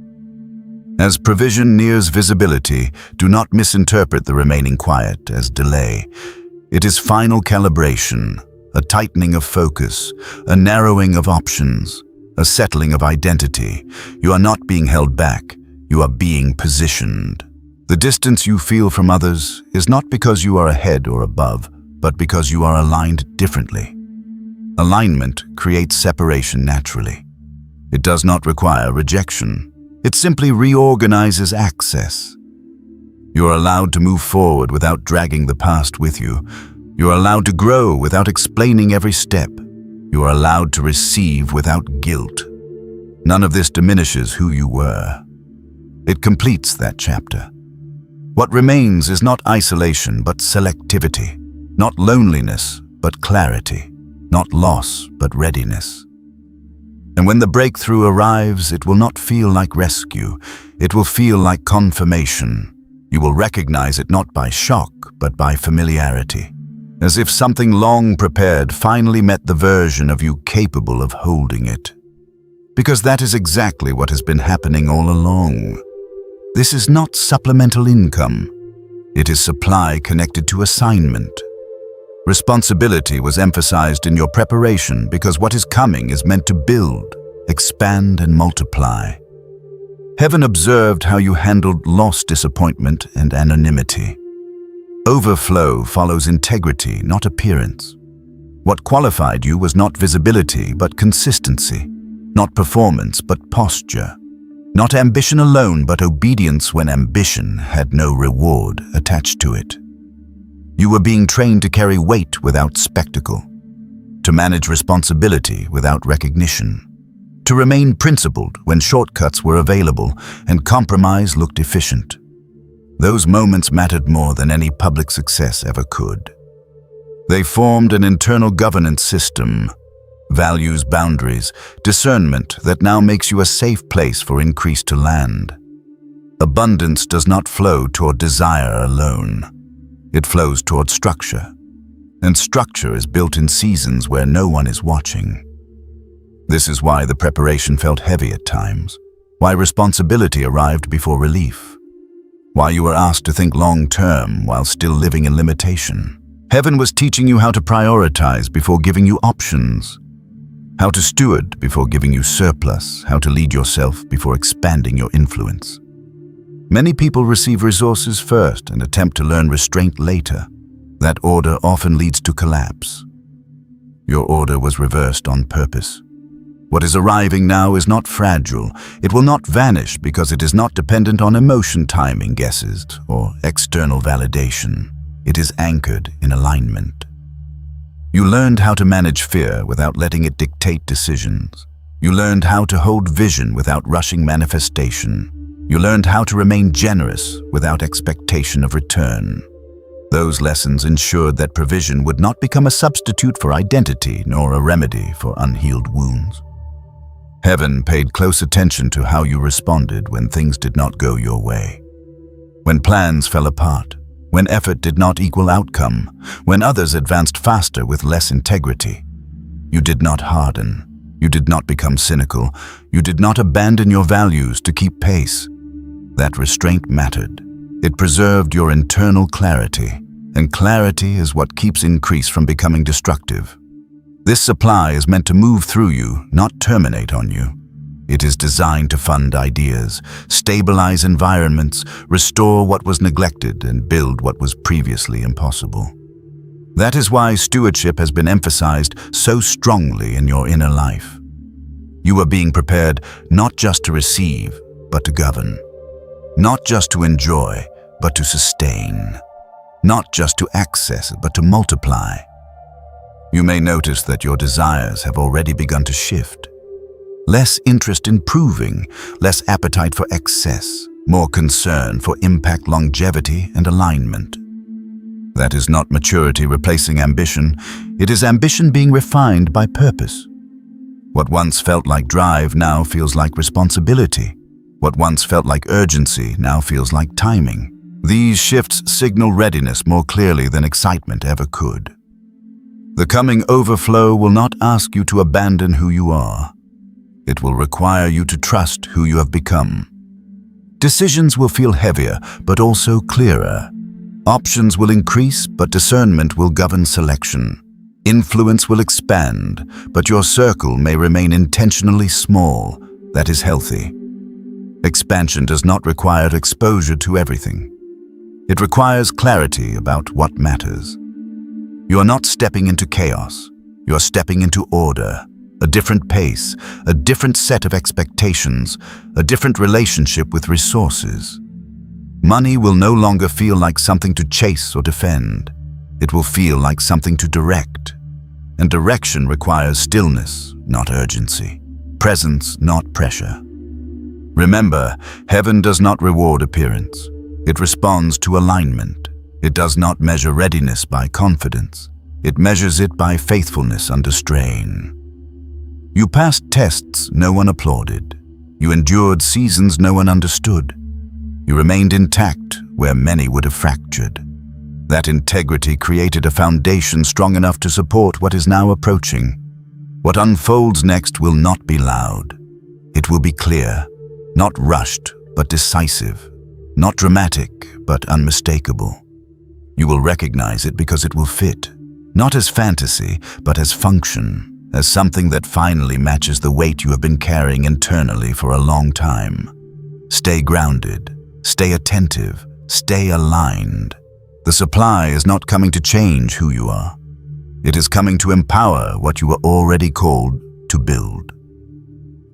As provision nears visibility, do not misinterpret the remaining quiet as delay. It is final calibration, a tightening of focus, a narrowing of options, a settling of identity. You are not being held back, you are being positioned. The distance you feel from others is not because you are ahead or above, but because you are aligned differently. Alignment creates separation naturally. It does not require rejection. It simply reorganizes access. You are allowed to move forward without dragging the past with you. You are allowed to grow without explaining every step. You are allowed to receive without guilt. None of this diminishes who you were. It completes that chapter. What remains is not isolation, but selectivity. Not loneliness, but clarity. Not loss, but readiness. And when the breakthrough arrives, it will not feel like rescue. It will feel like confirmation. You will recognize it not by shock, but by familiarity. As if something long prepared finally met the version of you capable of holding it. Because that is exactly what has been happening all along. This is not supplemental income. It is supply connected to assignment. Responsibility was emphasized in your preparation because what is coming is meant to build, expand, and multiply. Heaven observed how you handled loss, disappointment, and anonymity. Overflow follows integrity, not appearance. What qualified you was not visibility, but consistency. Not performance, but posture. Not ambition alone, but obedience when ambition had no reward attached to it. You were being trained to carry weight without spectacle, to manage responsibility without recognition, to remain principled when shortcuts were available and compromise looked efficient. Those moments mattered more than any public success ever could. They formed an internal governance system, values, boundaries, discernment that now makes you a safe place for increase to land. Abundance does not flow toward desire alone. It flows toward structure. And structure is built in seasons where no one is watching. This is why the preparation felt heavy at times, why responsibility arrived before relief, why you were asked to think long-term while still living in limitation. Heaven was teaching you how to prioritize before giving you options, how to steward before giving you surplus, how to lead yourself before expanding your influence. Many people receive resources first and attempt to learn restraint later. That order often leads to collapse. Your order was reversed on purpose. What is arriving now is not fragile. It will not vanish because it is not dependent on emotion timing guesses or external validation. It is anchored in alignment. You learned how to manage fear without letting it dictate decisions. You learned how to hold vision without rushing manifestation. You learned how to remain generous without expectation of return. Those lessons ensured that provision would not become a substitute for identity nor a remedy for unhealed wounds. Heaven paid close attention to how you responded when things did not go your way. When plans fell apart, when effort did not equal outcome, when others advanced faster with less integrity. You did not harden. You did not become cynical. You did not abandon your values to keep pace. That restraint mattered. It preserved your internal clarity, and clarity is what keeps increase from becoming destructive. This supply is meant to move through you, not terminate on you. It is designed to fund ideas, stabilize environments, restore what was neglected, and build what was previously impossible. That is why stewardship has been emphasized so strongly in your inner life. You are being prepared not just to receive, but to govern. Not just to enjoy, but to sustain. Not just to access, but to multiply. You may notice that your desires have already begun to shift. Less interest in proving, less appetite for excess, more concern for impact, longevity, and alignment. That is not maturity replacing ambition. It is ambition being refined by purpose. What once felt like drive now feels like responsibility. What once felt like urgency now feels like timing. These shifts signal readiness more clearly than excitement ever could. The coming overflow will not ask you to abandon who you are. It will require you to trust who you have become. Decisions will feel heavier, but also clearer. Options will increase, but discernment will govern selection. Influence will expand, but your circle may remain intentionally small. That is healthy. Expansion does not require exposure to everything. It requires clarity about what matters. You are not stepping into chaos. You are stepping into order, a different pace, a different set of expectations, a different relationship with resources. Money will no longer feel like something to chase or defend. It will feel like something to direct. And direction requires stillness, not urgency. Presence, not pressure. Remember, heaven does not reward appearance. It responds to alignment. It does not measure readiness by confidence. It measures it by faithfulness under strain. You passed tests no one applauded. You endured seasons no one understood. You remained intact where many would have fractured. That integrity created a foundation strong enough to support what is now approaching. What unfolds next will not be loud. It will be clear, not rushed, but decisive. Not dramatic, but unmistakable. You will recognize it because it will fit, not as fantasy, but as function, as something that finally matches the weight you have been carrying internally for a long time. Stay grounded, stay attentive, stay aligned. The supply is not coming to change who you are. It is coming to empower what you were already called to build.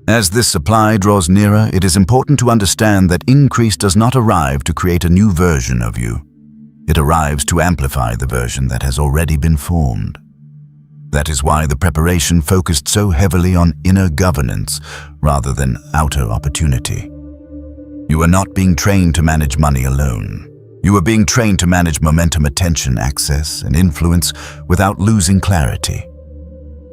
As this supply draws nearer, it is important to understand that increase does not arrive to create a new version of you. It arrives to amplify the version that has already been formed. That is why the preparation focused so heavily on inner governance rather than outer opportunity. You are not being trained to manage money alone. You are being trained to manage momentum, attention, access, and influence without losing clarity.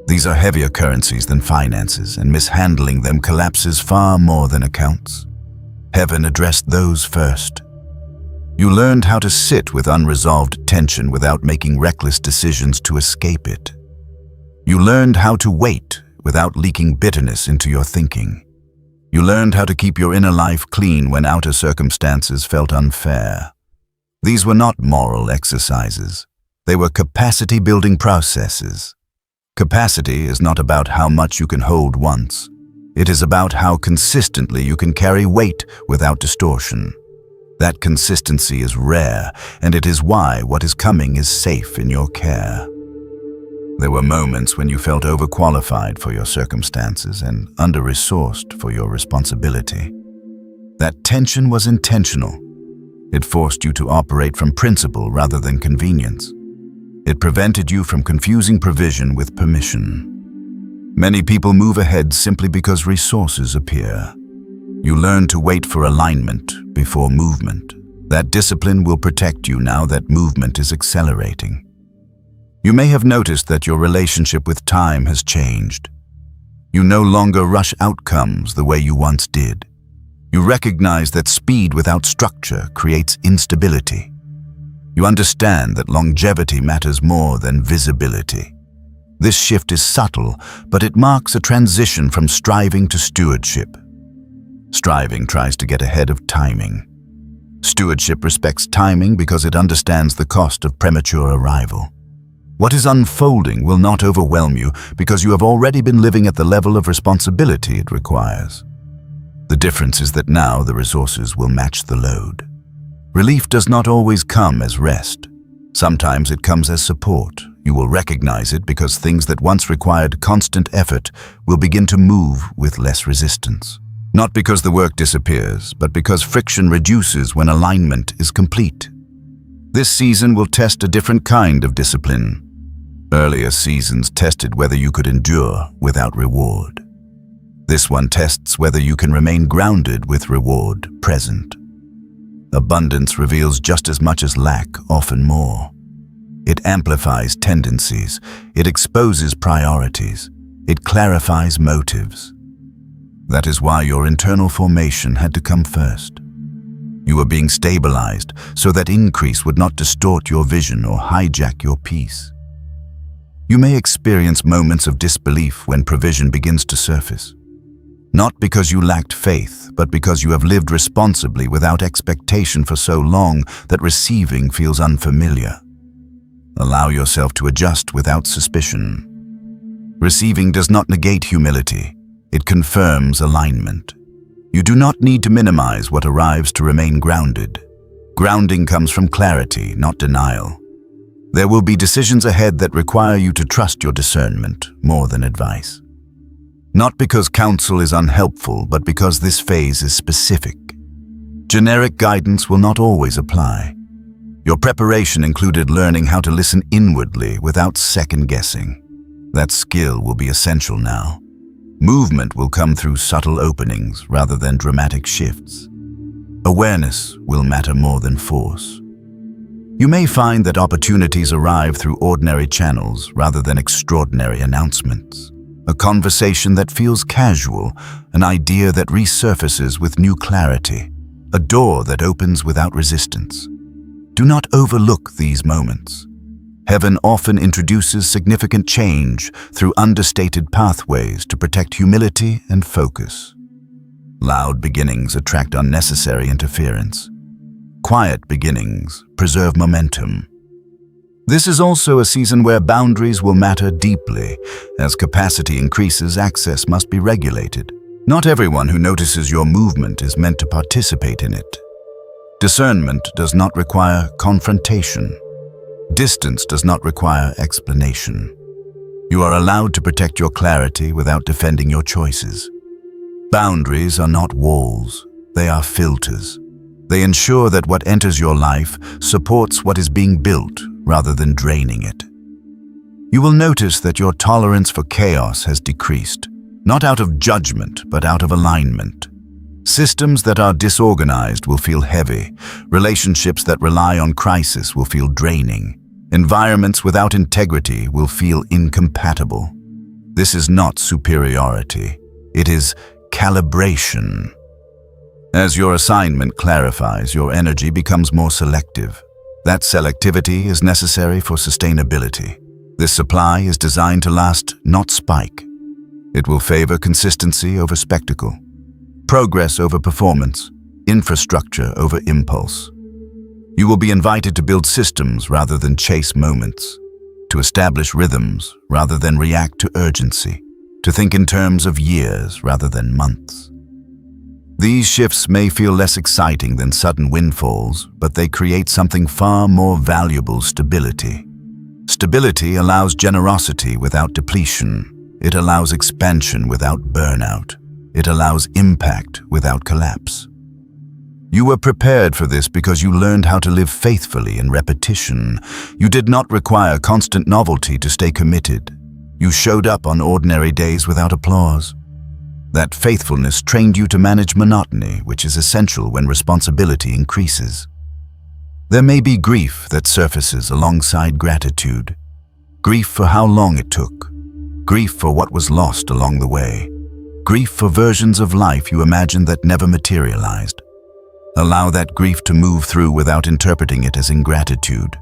These are heavier currencies than finances, and mishandling them collapses far more than accounts. Heaven addressed those first. You learned how to sit with unresolved tension without making reckless decisions to escape it. You learned how to wait without leaking bitterness into your thinking. You learned how to keep your inner life clean when outer circumstances felt unfair. These were not moral exercises. They were capacity-building processes. Capacity is not about how much you can hold once. It is about how consistently you can carry weight without distortion. That consistency is rare, and it is why what is coming is safe in your care. There were moments when you felt overqualified for your circumstances and under-resourced for your responsibility. That tension was intentional. It forced you to operate from principle rather than convenience. It prevented you from confusing provision with permission. Many people move ahead simply because resources appear. You learn to wait for alignment before movement. That discipline will protect you now that movement is accelerating. You may have noticed that your relationship with time has changed. You no longer rush outcomes the way you once did. You recognize that speed without structure creates instability. You understand that longevity matters more than visibility. This shift is subtle, but it marks a transition from striving to stewardship. Striving tries to get ahead of timing. Stewardship respects timing because it understands the cost of premature arrival. What is unfolding will not overwhelm you because you have already been living at the level of responsibility it requires. The difference is that now the resources will match the load. Relief does not always come as rest. Sometimes it comes as support. You will recognize it because things that once required constant effort will begin to move with less resistance. Not because the work disappears, but because friction reduces when alignment is complete. This season will test a different kind of discipline. Earlier seasons tested whether you could endure without reward. This one tests whether you can remain grounded with reward present. Abundance reveals just as much as lack, often more. It amplifies tendencies. It exposes priorities. It clarifies motives. That is why your internal formation had to come first. You were being stabilized so that increase would not distort your vision or hijack your peace. You may experience moments of disbelief when provision begins to surface. Not because you lacked faith, but because you have lived responsibly without expectation for so long that receiving feels unfamiliar. Allow yourself to adjust without suspicion. Receiving does not negate humility. It confirms alignment. You do not need to minimize what arrives to remain grounded. Grounding comes from clarity, not denial. There will be decisions ahead that require you to trust your discernment more than advice. Not because counsel is unhelpful, but because this phase is specific. Generic guidance will not always apply. Your preparation included learning how to listen inwardly without second-guessing. That skill will be essential now. Movement will come through subtle openings rather than dramatic shifts. Awareness will matter more than force. You may find that opportunities arrive through ordinary channels rather than extraordinary announcements. A conversation that feels casual, an idea that resurfaces with new clarity, a door that opens without resistance. Do not overlook these moments. Heaven often introduces significant change through understated pathways to protect humility and focus. Loud beginnings attract unnecessary interference. Quiet beginnings preserve momentum. This is also a season where boundaries will matter deeply. As capacity increases, access must be regulated. Not everyone who notices your movement is meant to participate in it. Discernment does not require confrontation. Distance does not require explanation. You are allowed to protect your clarity without defending your choices. Boundaries are not walls, they are filters. They ensure that what enters your life supports what is being built rather than draining it. You will notice that your tolerance for chaos has decreased, not out of judgment, but out of alignment. Systems that are disorganized will feel heavy. Relationships that rely on crisis will feel draining. Environments without integrity will feel incompatible. This is not superiority. It is calibration. As your assignment clarifies, your energy becomes more selective. That selectivity is necessary for sustainability. This supply is designed to last, not spike. It will favor consistency over spectacle. Progress over performance, infrastructure over impulse. You will be invited to build systems rather than chase moments, to establish rhythms rather than react to urgency, to think in terms of years rather than months. These shifts may feel less exciting than sudden windfalls, but they create something far more valuable: stability. Stability allows generosity without depletion. It allows expansion without burnout. It allows impact without collapse. You were prepared for this because you learned how to live faithfully in repetition. You did not require constant novelty to stay committed. You showed up on ordinary days without applause. That faithfulness trained you to manage monotony, which is essential when responsibility increases. There may be grief that surfaces alongside gratitude. Grief for how long it took. Grief for what was lost along the way. Grief for versions of life you imagined that never materialized. Allow that grief to move through without interpreting it as ingratitude.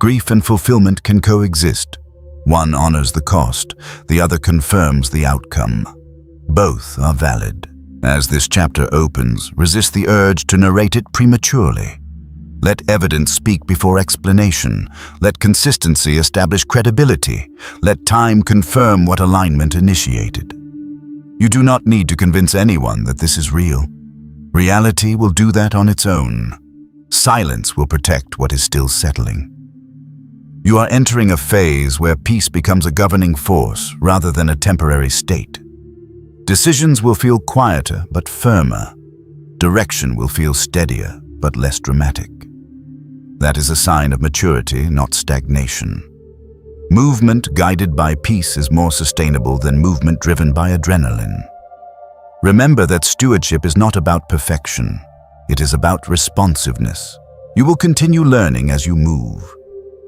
Grief and fulfillment can coexist. One honors the cost, the other confirms the outcome. Both are valid. As this chapter opens, resist the urge to narrate it prematurely. Let evidence speak before explanation. Let consistency establish credibility. Let time confirm what alignment initiated. You do not need to convince anyone that this is real. Reality will do that on its own. Silence will protect what is still settling. You are entering a phase where peace becomes a governing force rather than a temporary state. Decisions will feel quieter but firmer. Direction will feel steadier but less dramatic. That is a sign of maturity, not stagnation. Movement guided by peace is more sustainable than movement driven by adrenaline. Remember that stewardship is not about perfection. It is about responsiveness. You will continue learning as you move.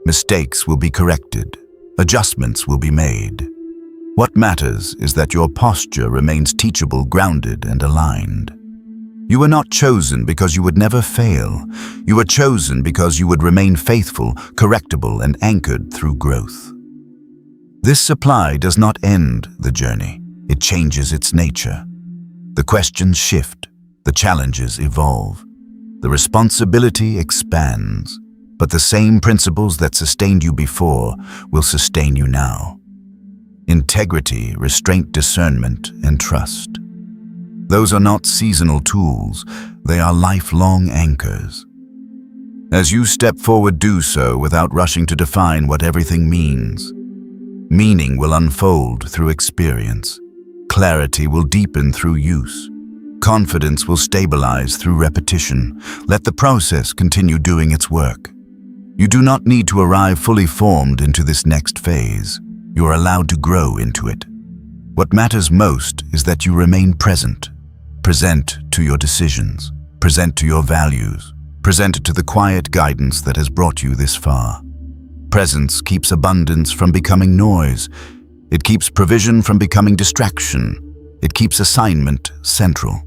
Mistakes will be corrected. Adjustments will be made. What matters is that your posture remains teachable, grounded, and aligned. You were not chosen because you would never fail. You were chosen because you would remain faithful, correctable, and anchored through growth. This supply does not end the journey. It changes its nature. The questions shift, the challenges evolve, the responsibility expands, but the same principles that sustained you before will sustain you now. Integrity, restraint, discernment, and trust. Those are not seasonal tools, they are lifelong anchors. As you step forward, do so without rushing to define what everything means. Meaning will unfold through experience. Clarity will deepen through use. Confidence will stabilize through repetition. Let the process continue doing its work. You do not need to arrive fully formed into this next phase. You are allowed to grow into it. What matters most is that you remain present. Present to your decisions. Present to your values. Present to the quiet guidance that has brought you this far. Presence keeps abundance from becoming noise. It keeps provision from becoming distraction. It keeps assignment central.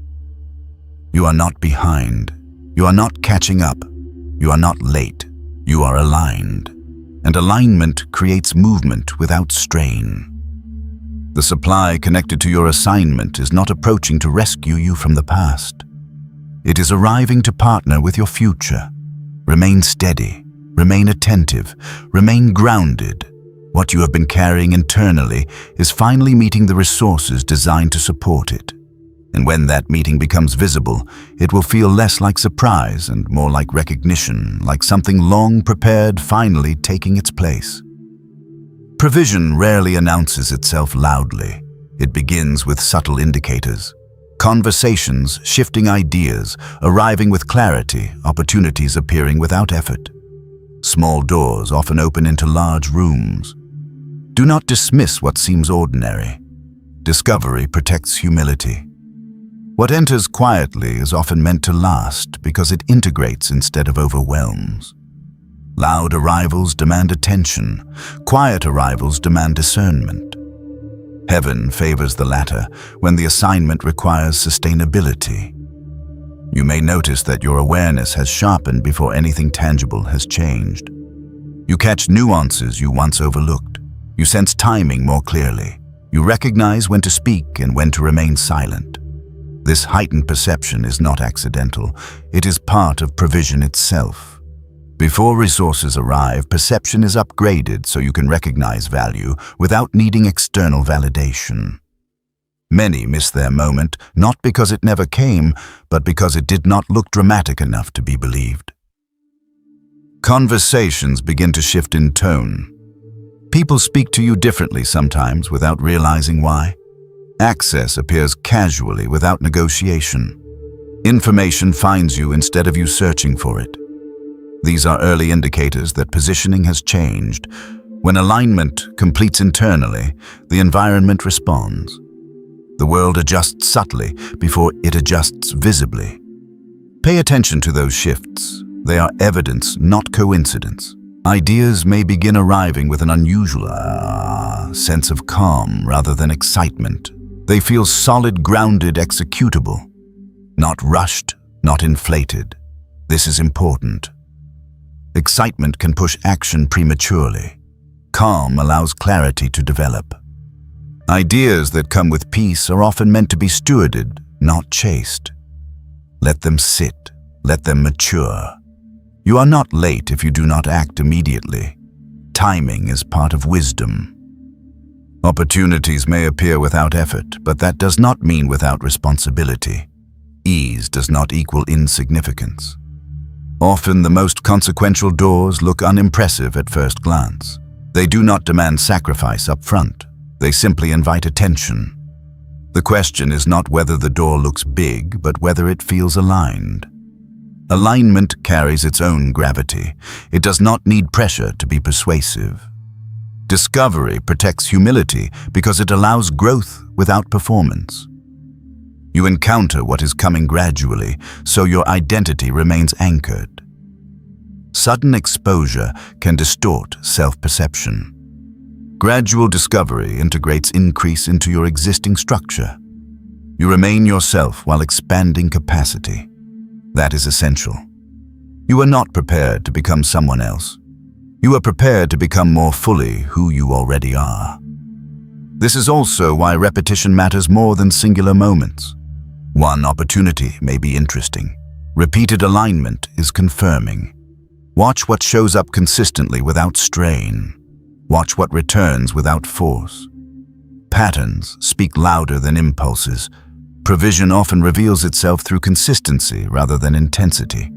You are not behind. You are not catching up. You are not late. You are aligned. And alignment creates movement without strain. The supply connected to your assignment is not approaching to rescue you from the past. It is arriving to partner with your future. Remain steady. Remain attentive. Remain grounded. What you have been carrying internally is finally meeting the resources designed to support it. And when that meeting becomes visible, it will feel less like surprise and more like recognition, like something long prepared finally taking its place. Provision rarely announces itself loudly. It begins with subtle indicators. Conversations, shifting ideas, arriving with clarity, opportunities appearing without effort. Small doors often open into large rooms. Do not dismiss what seems ordinary. Discovery protects humility. What enters quietly is often meant to last because it integrates instead of overwhelms. Loud arrivals demand attention. Quiet arrivals demand discernment. Heaven favors the latter when the assignment requires sustainability. You may notice that your awareness has sharpened before anything tangible has changed. You catch nuances you once overlooked. You sense timing more clearly. You recognize when to speak and when to remain silent. This heightened perception is not accidental. It is part of provision itself. Before resources arrive, perception is upgraded so you can recognize value without needing external validation. Many miss their moment, not because it never came, but because it did not look dramatic enough to be believed. Conversations begin to shift in tone. People speak to you differently sometimes without realizing why. Access appears casually without negotiation. Information finds you instead of you searching for it. These are early indicators that positioning has changed. When alignment completes internally, the environment responds. The world adjusts subtly before it adjusts visibly. Pay attention to those shifts. They are evidence, not coincidence. Ideas may begin arriving with an unusual sense of calm rather than excitement. They feel solid, grounded, executable. Not rushed, not inflated. This is important. Excitement can push action prematurely. Calm allows clarity to develop. Ideas that come with peace are often meant to be stewarded, not chased. Let them sit. Let them mature. You are not late if you do not act immediately. Timing is part of wisdom. Opportunities may appear without effort, but that does not mean without responsibility. Ease does not equal insignificance. Often the most consequential doors look unimpressive at first glance. They do not demand sacrifice up front. They simply invite attention. The question is not whether the door looks big, but whether it feels aligned. Alignment carries its own gravity. It does not need pressure to be persuasive. Discovery protects humility because it allows growth without performance. You encounter what is coming gradually, so your identity remains anchored. Sudden exposure can distort self-perception. Gradual discovery integrates increase into your existing structure. You remain yourself while expanding capacity. That is essential. You are not prepared to become someone else. You are prepared to become more fully who you already are. This is also why repetition matters more than singular moments. One opportunity may be interesting. Repeated alignment is confirming. Watch what shows up consistently without strain. Watch what returns without force. Patterns speak louder than impulses. Provision often reveals itself through consistency rather than intensity.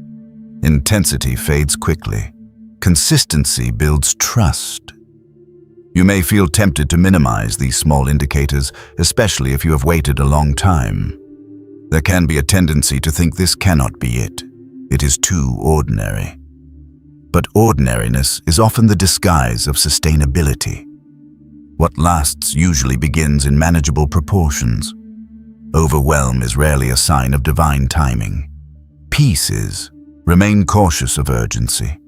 Intensity fades quickly. Consistency builds trust. You may feel tempted to minimize these small indicators, especially if you have waited a long time. There can be a tendency to think this cannot be it. It is too ordinary. But ordinariness is often the disguise of sustainability. What lasts usually begins in manageable proportions. Overwhelm is rarely a sign of divine timing. Peace is. Remain cautious of urgency.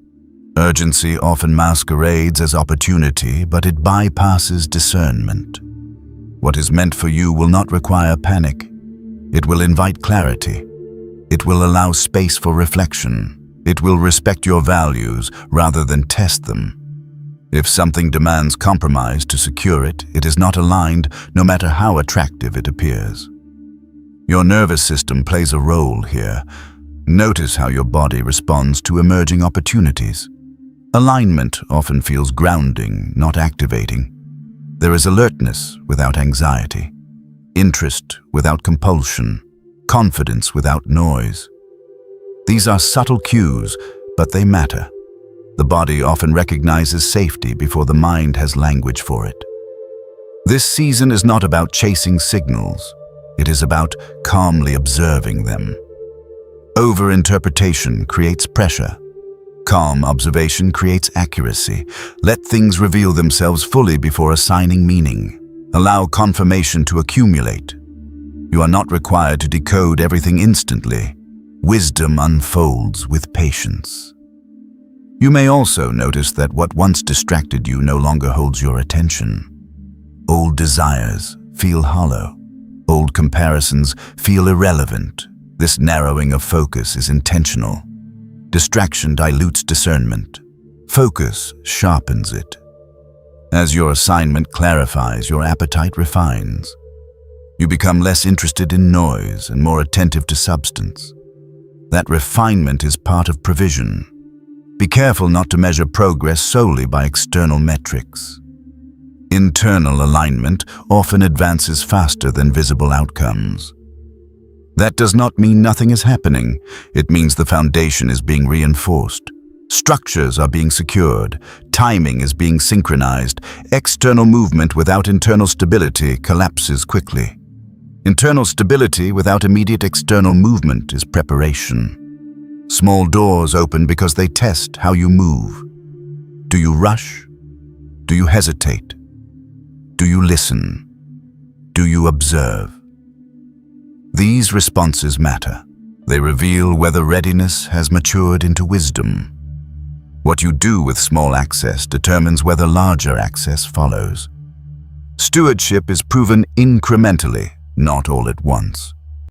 Urgency often masquerades as opportunity, but it bypasses discernment. What is meant for you will not require panic. It will invite clarity. It will allow space for reflection. It will respect your values rather than test them. If something demands compromise to secure it, it is not aligned, no matter how attractive it appears. Your nervous system plays a role here. Notice how your body responds to emerging opportunities. Alignment often feels grounding, not activating. There is alertness without anxiety, interest without compulsion, confidence without noise. These are subtle cues, but they matter. The body often recognizes safety before the mind has language for it. This season is not about chasing signals. It is about calmly observing them. Over-interpretation creates pressure. Calm observation creates accuracy. Let things reveal themselves fully before assigning meaning. Allow confirmation to accumulate. You are not required to decode everything instantly. Wisdom unfolds with patience. You may also notice that what once distracted you no longer holds your attention. Old desires feel hollow. Old comparisons feel irrelevant. This narrowing of focus is intentional. Distraction dilutes discernment. Focus sharpens it. As your assignment clarifies, your appetite refines. You become less interested in noise and more attentive to substance. That refinement is part of provision. Be careful not to measure progress solely by external metrics. Internal alignment often advances faster than visible outcomes. That does not mean nothing is happening. It means the foundation is being reinforced. Structures are being secured. Timing is being synchronized. External movement without internal stability collapses quickly. Internal stability without immediate external movement is preparation. Small doors open because they test how you move. Do you rush? Do you hesitate? Do you listen? Do you observe? These responses matter. They reveal whether readiness has matured into wisdom. What you do with small access determines whether larger access follows. Stewardship is proven incrementally, not all at once.